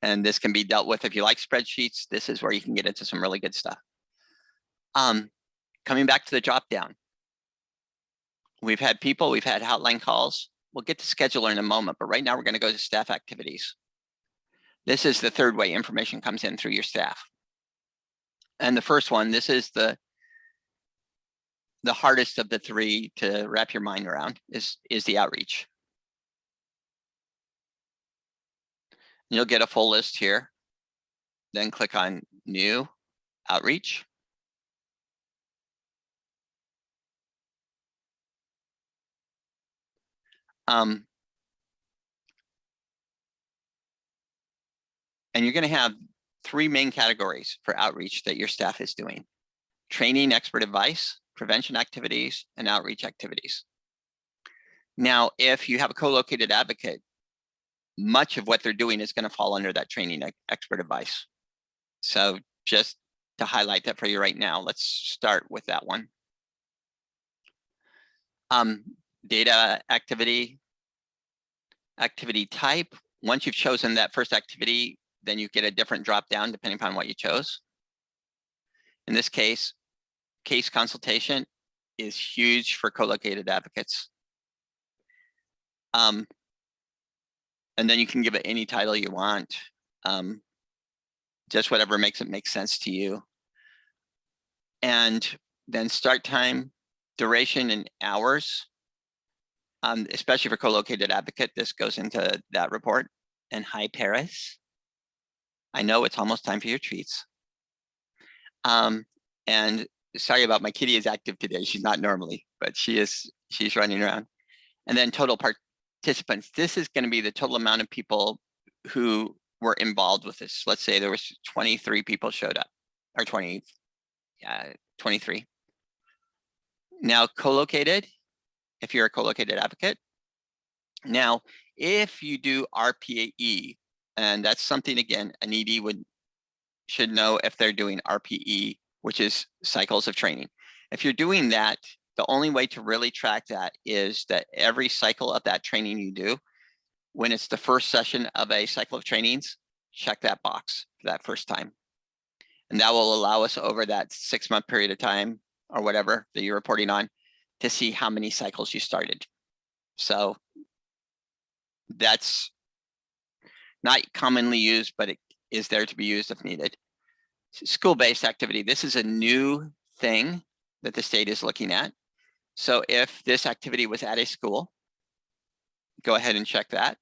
And this can be dealt with if you like spreadsheets. This is where you can get into some really good stuff. Coming back to the drop down. We've had people, we've had hotline calls. We'll get to scheduler in a moment, but right now we're going to go to staff activities. This is the third way information comes in through your staff. And the first one, this is the hardest of the three to wrap your mind around, is the outreach. You'll get a full list here. Then click on new outreach. And you're going to have three main categories for outreach that your staff is doing: training, expert advice, prevention activities, and outreach activities. Now, if you have a co-located advocate, much of what they're doing is going to fall under that training, expert advice. So just to highlight that for you right now, let's start with that one. Data activity type. Once you've chosen that first activity, then you get a different drop down depending upon what you chose. In this case consultation is huge for co-located advocates. And then you can give it any title you want, just whatever makes it make sense to you. And then start time, duration, and hours. Especially for co-located advocate, this goes into that report. And hi, Paris. I know it's almost time for your treats. And sorry about my kitty is active today. She's not normally, but she's running around. And then total participants. This is going to be the total amount of people who were involved with this. Let's say there was 23 people showed up, or 23. Now co-located, if you're a co-located advocate. Now, If you do RPE, and that's something, again, an ED should know if they're doing RPE, which is cycles of training. If you're doing that, the only way to really track that is that every cycle of that training you do, when it's the first session of a cycle of trainings, check that box for that first time. And that will allow us over that 6-month period of time or whatever that you're reporting on to see how many cycles you started. So that's not commonly used, but it is there to be used if needed. School-based activity. This is a new thing that the state is looking at. So if this activity was at a school, go ahead and check that.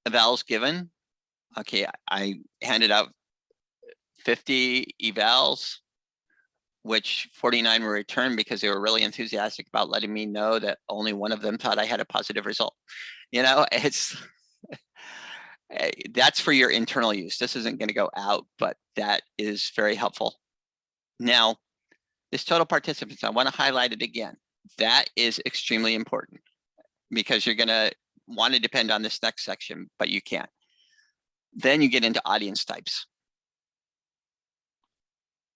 Evals given. Okay, I handed out 50 evals, which 49 were returned because they were really enthusiastic about letting me know that only one of them thought I had a positive result. You know, it's that's for your internal use. This isn't going to go out, but that is very helpful. Now, this total participants, I want to highlight it again. That is extremely important because you're going to want to depend on this next section, but you can't. Then you get into audience types.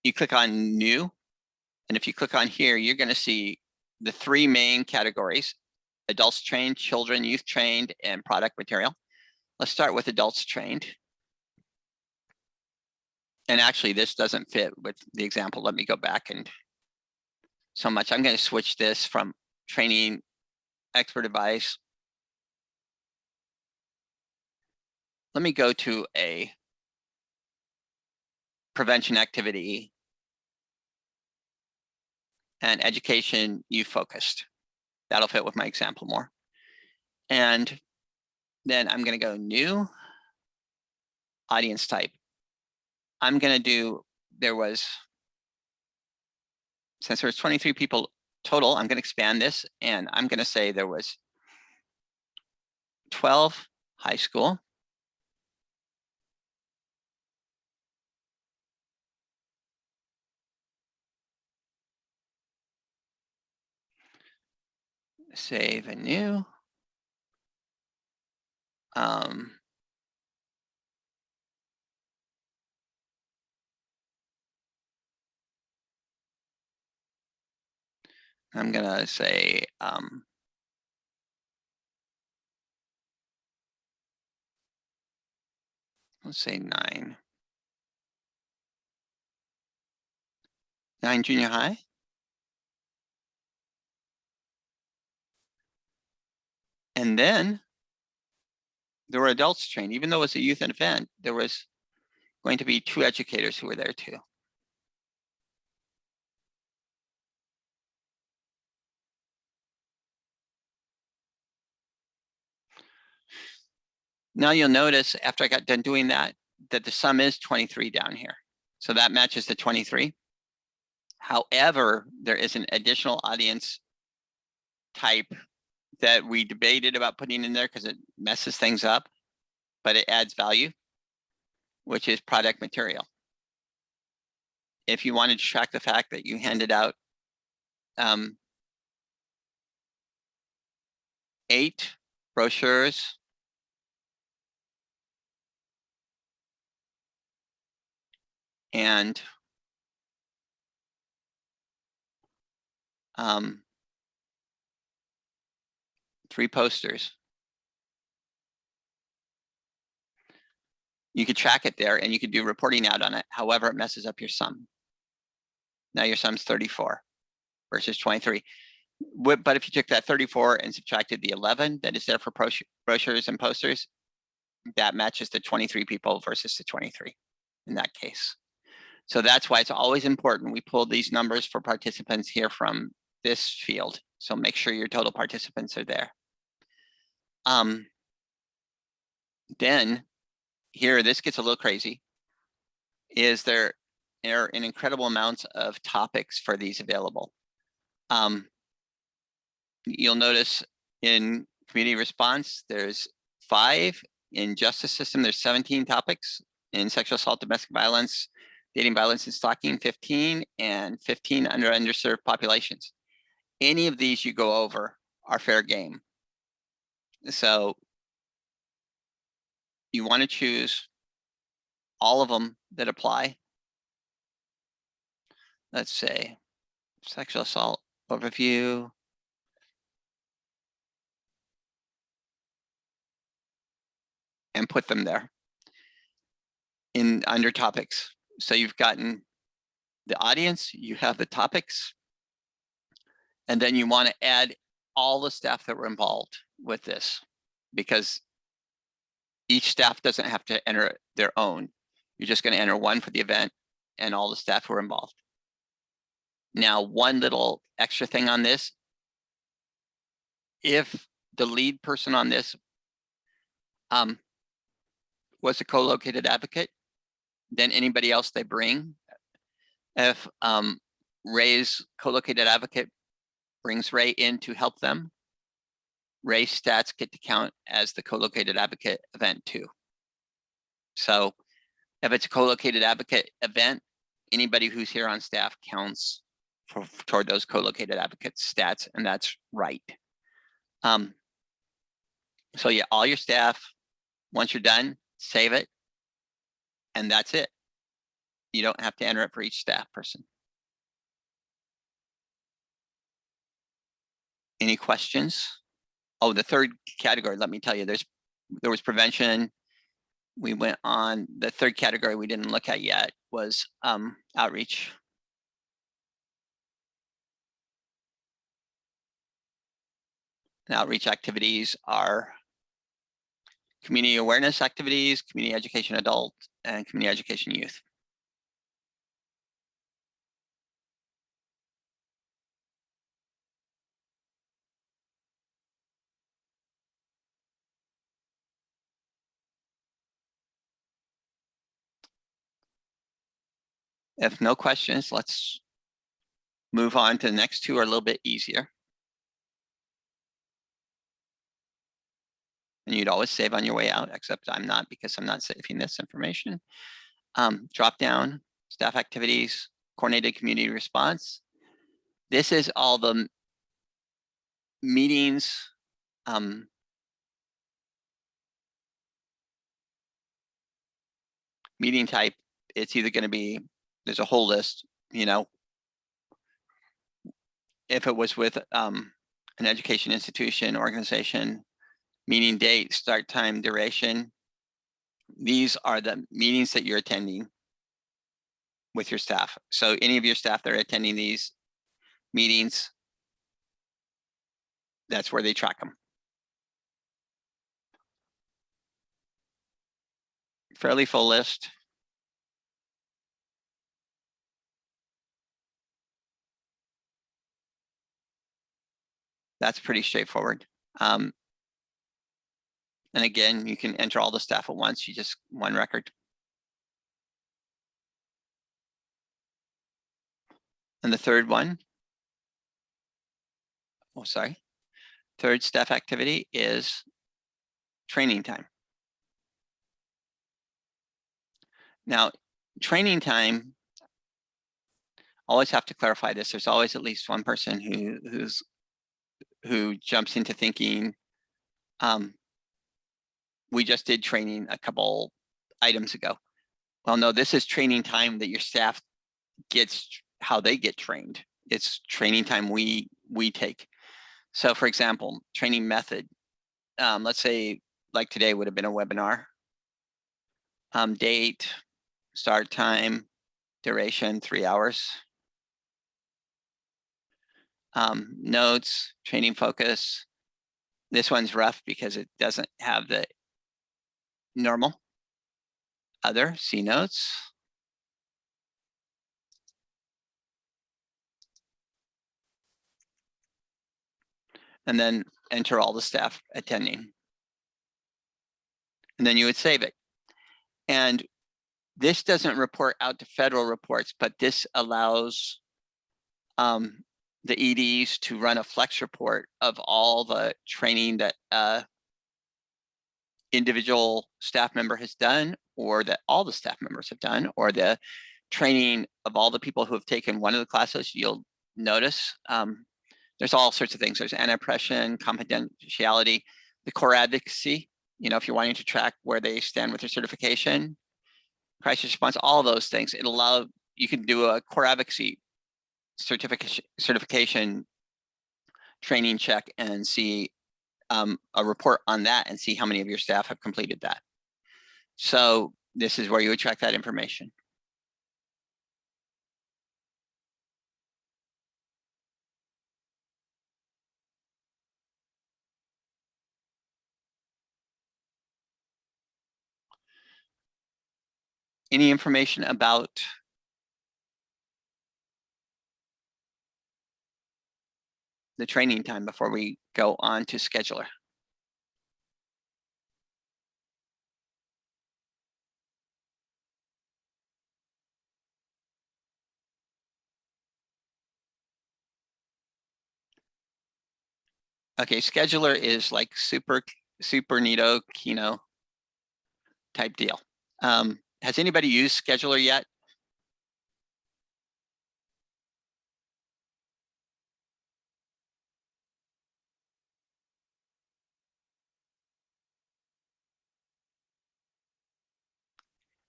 You click on new, and if you click on here, you're going to see the 3 main categories: adults trained, children, youth trained, and product material. Let's start with adults trained. And actually, this doesn't fit with the example. Let me go back and so much. I'm going to switch this from training expert advice. Let me go to a prevention activity and education youth focused. That'll fit with my example more. And then I'm going to go new audience type. I'm going to do, since there was 23 people total, I'm going to expand this and I'm going to say there was 12 high school, save and new. I'm gonna say let's say 9 junior high. And then there were adults trained. Even though it was a youth event, there was going to be 2 educators who were there too. Now you'll notice after I got done doing that, that the sum is 23 down here. So that matches the 23. However, there is an additional audience type that we debated about putting in there because it messes things up, but it adds value, which is product material. If you wanted to track the fact that you handed out 8 brochures and 3 posters, you could track it there and you could do reporting out on it. However, it messes up your sum. Now your sum's 34 versus 23. But if you took that 34 and subtracted the 11 that is there for brochures and posters, that matches the 23 people versus the 23 in that case. So that's why it's always important. We pulled these numbers for participants here from this field. So make sure your total participants are there. Then here, this gets a little crazy. Is there are an incredible amounts of topics for these available. You'll notice in community response, there's 5. In justice system, there's 17 topics. In sexual assault, domestic violence, dating violence and stalking, 15, and 15 under underserved populations. Any of these you go over are fair game. So you want to choose all of them that apply. Let's say sexual assault overview. And put them there in under topics. So you've gotten the audience, you have the topics, and then you want to add all the staff that were involved with this, because each staff doesn't have to enter their own. You're just going to enter one for the event and all the staff who are involved. Now, one little extra thing on this, if the lead person on this was a co-located advocate, then anybody else they bring, if Ray's co-located advocate brings Ray in to help them, Ray's stats get to count as the co-located advocate event too. So if it's a co-located advocate event, anybody who's here on staff counts toward those co-located advocate stats, and that's right. So yeah, all your staff, once you're done, save it, and that's it. You don't have to enter it for each staff person. Any questions? Oh, the third category, let me tell you, there was prevention. We went on, the third category we didn't look at yet was outreach. And outreach activities are community awareness activities, community education adult, and community education youth. If no questions, let's move on to the next two are a little bit easier. And you'd always save on your way out, except I'm not, because I'm not saving this information. Drop down, staff activities, coordinated community response. This is all the meetings, meeting type. It's either going to be, there's a whole list, you know, if it was with an education institution, organization, meeting date, start time, duration. These are the meetings that you're attending with your staff. So any of your staff that are attending these meetings, that's where they track them. Fairly full list. That's pretty straightforward. And again, you can enter all the staff at once. You just one record. And the third one, oh, sorry. Third staff activity is training time. Now, training time, always have to clarify this. There's always at least one person who jumps into thinking, we just did training a couple items ago. Well, no, this is training time that your staff gets, how they get trained. It's training time we take. So for example, training method, let's say like today would have been a webinar. Date, start time, duration, 3 hours. Notes, training focus. This one's rough because it doesn't have the normal. Other, see notes. And then enter all the staff attending. And then you would save it. And this doesn't report out to federal reports, but this allows the EDs to run a flex report of all the training that individual staff member has done, or that all the staff members have done, or the training of all the people who have taken one of the classes. You'll notice There's all sorts of things. There's anti-oppression, confidentiality, the core advocacy, if you're wanting to track where they stand with their certification, crisis response, all those things. You can do a core advocacy certification training check and see a report on that and see how many of your staff have completed that. So this is where you would track that information. Any information about the training time before we go on to scheduler? Okay, scheduler is like super neato Kino type deal. Has anybody used scheduler yet?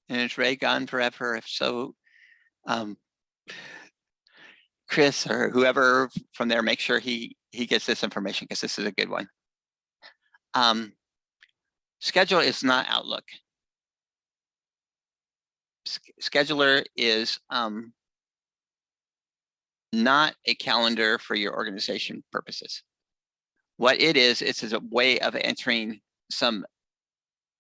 And is Ray gone forever? If so, Chris or whoever from there, make sure he gets this information because this is a good one. Schedule is not Outlook. Scheduler is not a calendar for your organization purposes. What it is a way of entering some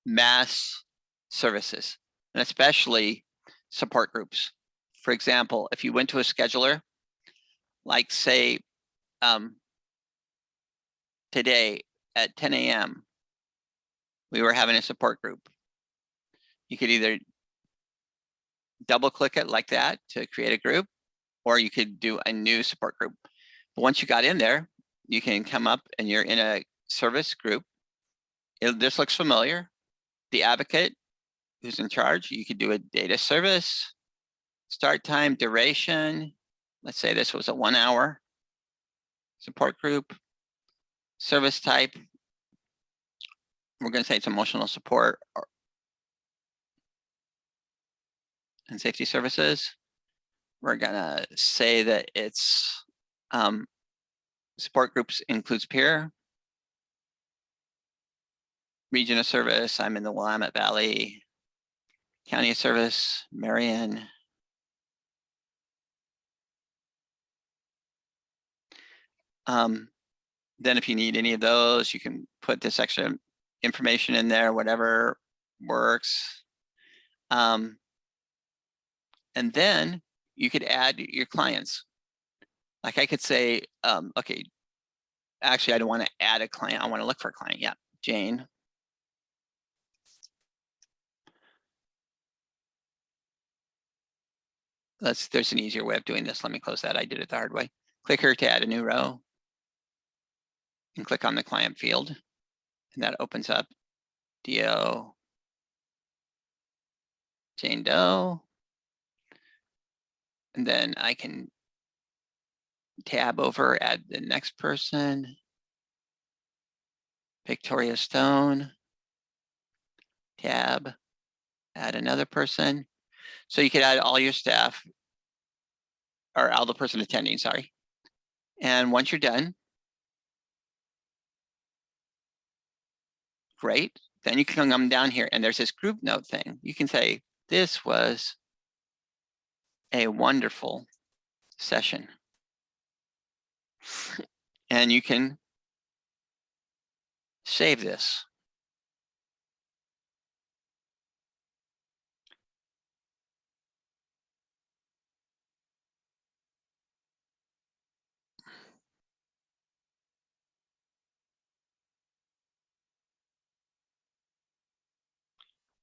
mass services, and especially support groups. For example, if you went to a scheduler, like say today at 10 a.m., we were having a support group. You could either double click it like that to create a group, or you could do a new support group. But once you got in there, you can come up and you're in a service group. This looks familiar. The advocate who's in charge, you could do a data service, start time, duration. Let's say this was a 1 hour support group, service type. We're going to say it's emotional support and safety services. We're going to say that it's support groups includes peer, region of service. I'm in the Willamette Valley. County of service, Marion. Then if you need any of those, you can put this extra information in there, whatever works. And then you could add your clients. Like I could say, okay, actually I don't want to add a client. I want to look for a client. Yeah, Jane. There's an easier way of doing this. Let me close that. I did it the hard way. Click here to add a new row. And click on the client field. And that opens up DO Jane Doe. And then I can tab over, add the next person. Victoria Stone. Tab, add another person. So you could add all your staff, or all the person attending, sorry. And once you're done, great. Then you can come down here and there's this group note thing. You can say, this was a wonderful session. And you can save this.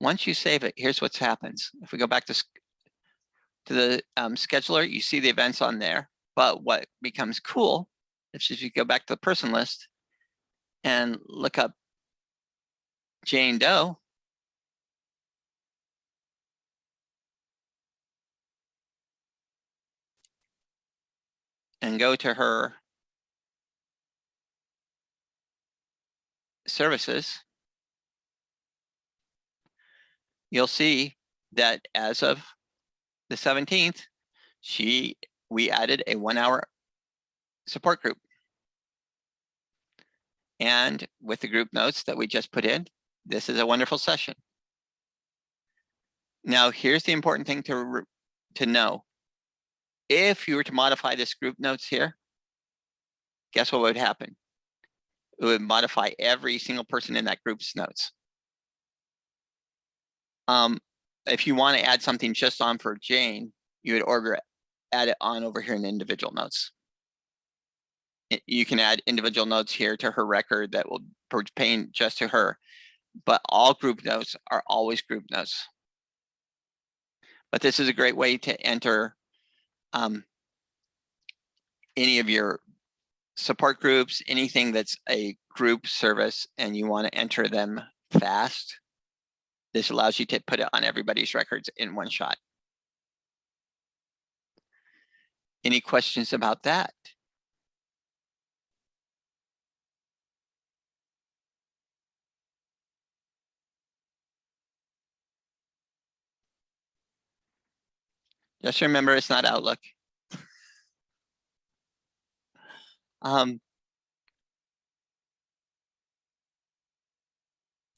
Once you save it, here's what happens. If we go back to the scheduler, you see the events on there. But what becomes cool is if you go back to the person list and look up Jane Doe, and go to her services, you'll see that as of the 17th, we added a 1-hour support group. And with the group notes that we just put in, this is a wonderful session. Now, here's the important thing to know. If you were to modify this group notes here, guess what would happen? It would modify every single person in that group's notes. If you want to add something just on for Jane, you would add it on over here in individual notes. You can add individual notes here to her record that will pertain just to her, but all group notes are always group notes. But this is a great way to enter any of your support groups, anything that's a group service and you want to enter them fast. This allows you to put it on everybody's records in one shot. Any questions about that? Just remember, it's not Outlook.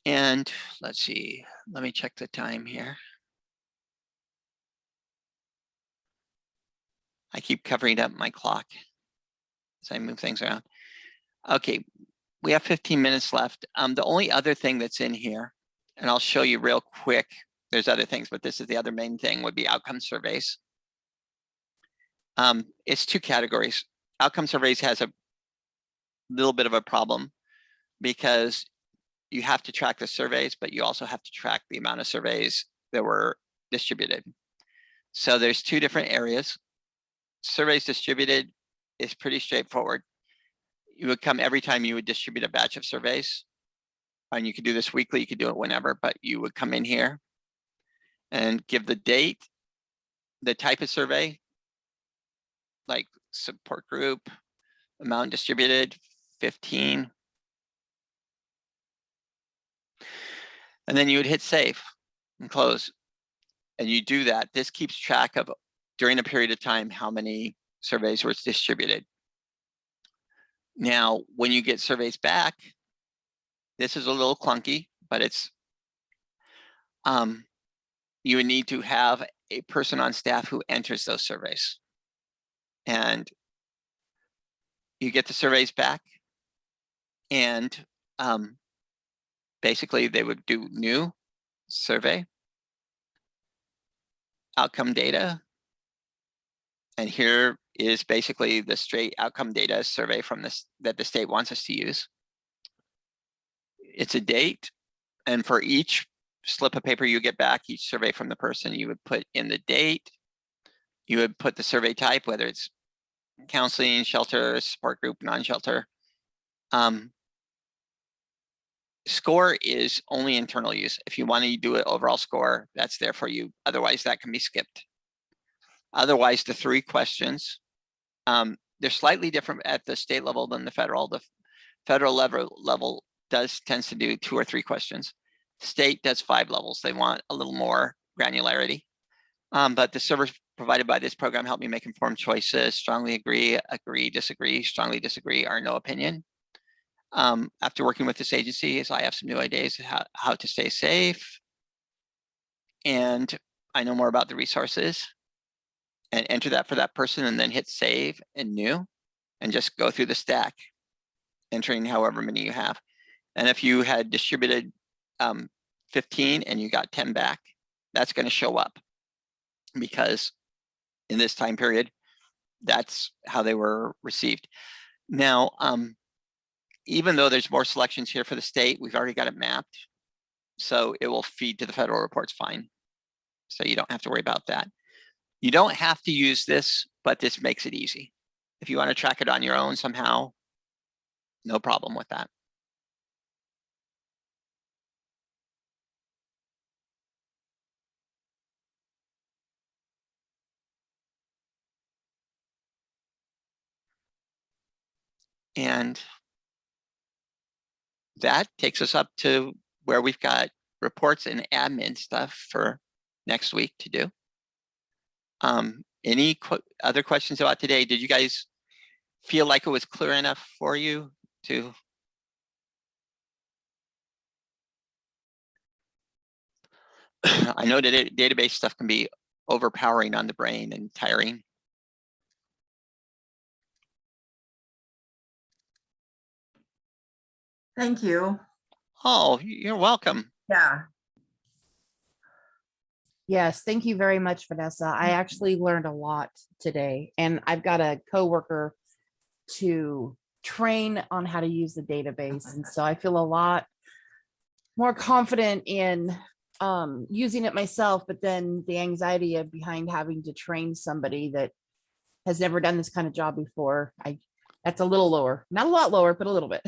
And let's see, let me check the time here. I keep covering up my clock as I move things around. Okay, we have 15 minutes left. The only other thing that's in here, and I'll show you real quick, there's other things, but this is the other main thing, would be outcome surveys. It's 2 categories. Outcome surveys has a little bit of a problem because you have to track the surveys, but you also have to track the amount of surveys that were distributed. So there's 2 different areas. Surveys distributed is pretty straightforward. You would come every time you would distribute a batch of surveys, and you could do this weekly, you could do it whenever, but you would come in here and give the date, the type of survey, like support group, amount distributed, 15. And then you would hit save and close. And you do that. This keeps track of, during a period of time, how many surveys were distributed. Now, when you get surveys back, this is a little clunky, but it's, you would need to have a person on staff who enters those surveys. And you get the surveys back, and basically they would do new survey, outcome data. And here is basically the straight outcome data survey from this that the state wants us to use. It's a date, and for each slip of paper you get back, each survey from the person, you would put in the date, you would put the survey type, whether it's counseling, shelter, support group, non-shelter. Score is only internal use. If you want to do an overall score, that's there for you. Otherwise, that can be skipped. Otherwise, the 3 questions, they're slightly different at the state level than the federal. The federal level tends to do 2 or 3 questions. State does 5 levels. They want a little more granularity. But the servers provided by this program help me make informed choices. Strongly agree, agree, disagree, strongly disagree, or no opinion. After working with this agency, I have some new ideas how to stay safe. And I know more about the resources, and enter that for that person, and then hit save and new, and just go through the stack, entering however many you have. And if you had distributed 15 and you got 10 back, that's going to show up, because in this time period, that's how they were received. Now, even though there's more selections here for the state, we've already got it mapped, so it will feed to the federal reports fine. So you don't have to worry about that. You don't have to use this, but this makes it easy. If you want to track it on your own somehow, no problem with that. And that takes us up to where we've got reports and admin stuff for next week to do. Any other questions about today? Did you guys feel like it was clear enough for you to? I know that database stuff can be overpowering on the brain and tiring. Thank you. Oh, you're welcome. Yeah. Yes, thank you very much, Vanessa. I actually learned a lot today, and I've got a coworker to train on how to use the database, and so I feel a lot more confident in using it myself. But then the anxiety of behind having to train somebody that has never done this kind of job before, that's a little lower, not a lot lower, but a little bit.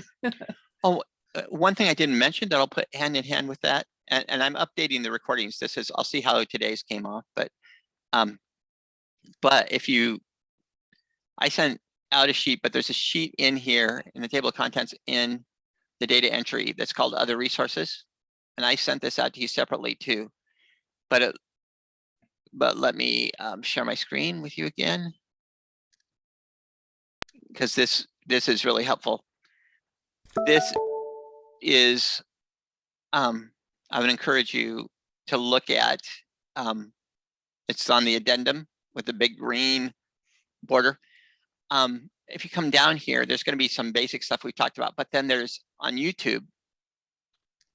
One thing I didn't mention that I'll put hand in hand with that, and I'm updating the recordings. This is, I'll see how today's came off, but if I sent out a sheet, but there's a sheet in here in the table of contents in the data entry that's called other resources. And I sent this out to you separately too, but let me share my screen with you again, because this is really helpful. This is, I would encourage you to look at, it's on the addendum with the big green border. If you come down here, there's going to be some basic stuff we talked about, but then there's on YouTube,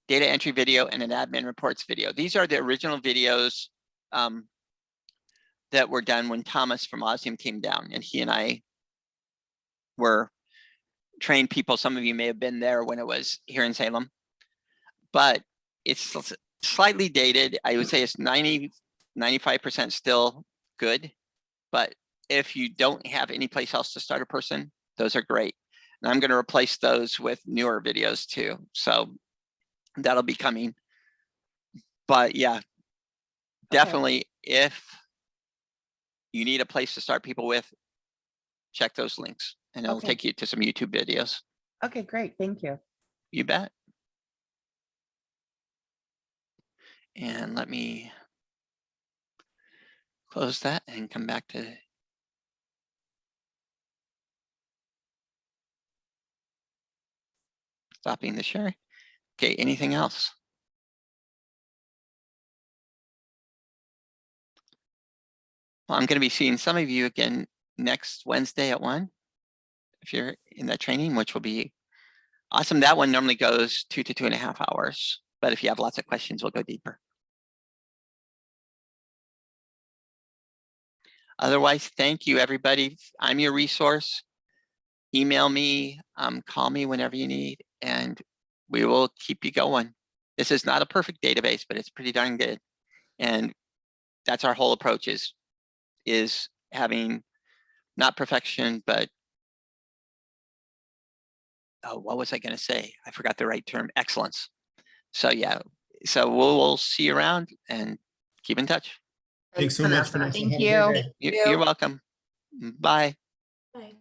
data entry video and an admin reports video. These are the original videos that were done when Thomas from Osnium came down, and he and I were trained people. Some of you may have been there when it was here in Salem, but it's slightly dated. I would say it's 95% still good, but if you don't have any place else to start a person, those are great. And I'm going to replace those with newer videos too. So that'll be coming. But yeah, definitely if you need a place to start people with, check those links and it'll Okay. take you to some YouTube videos. Okay, great. Thank you. You bet. And let me close that and come back to stopping the share. Okay, anything else? Well, I'm going to be seeing some of you again next Wednesday at 1, if you're in that training, which will be awesome. That one normally goes 2 to 2.5 hours, but if you have lots of questions, we'll go deeper. Otherwise, thank you, everybody. I'm your resource. Email me, call me whenever you need, and we will keep you going. This is not a perfect database, but it's pretty darn good. And that's our whole approach is having not perfection, but what was I going to say? I forgot the right term, excellence. So yeah, so we'll see you around and keep in touch. Thanks so much, Vanessa. Thank Have a great you. day. You're welcome. Bye. Bye.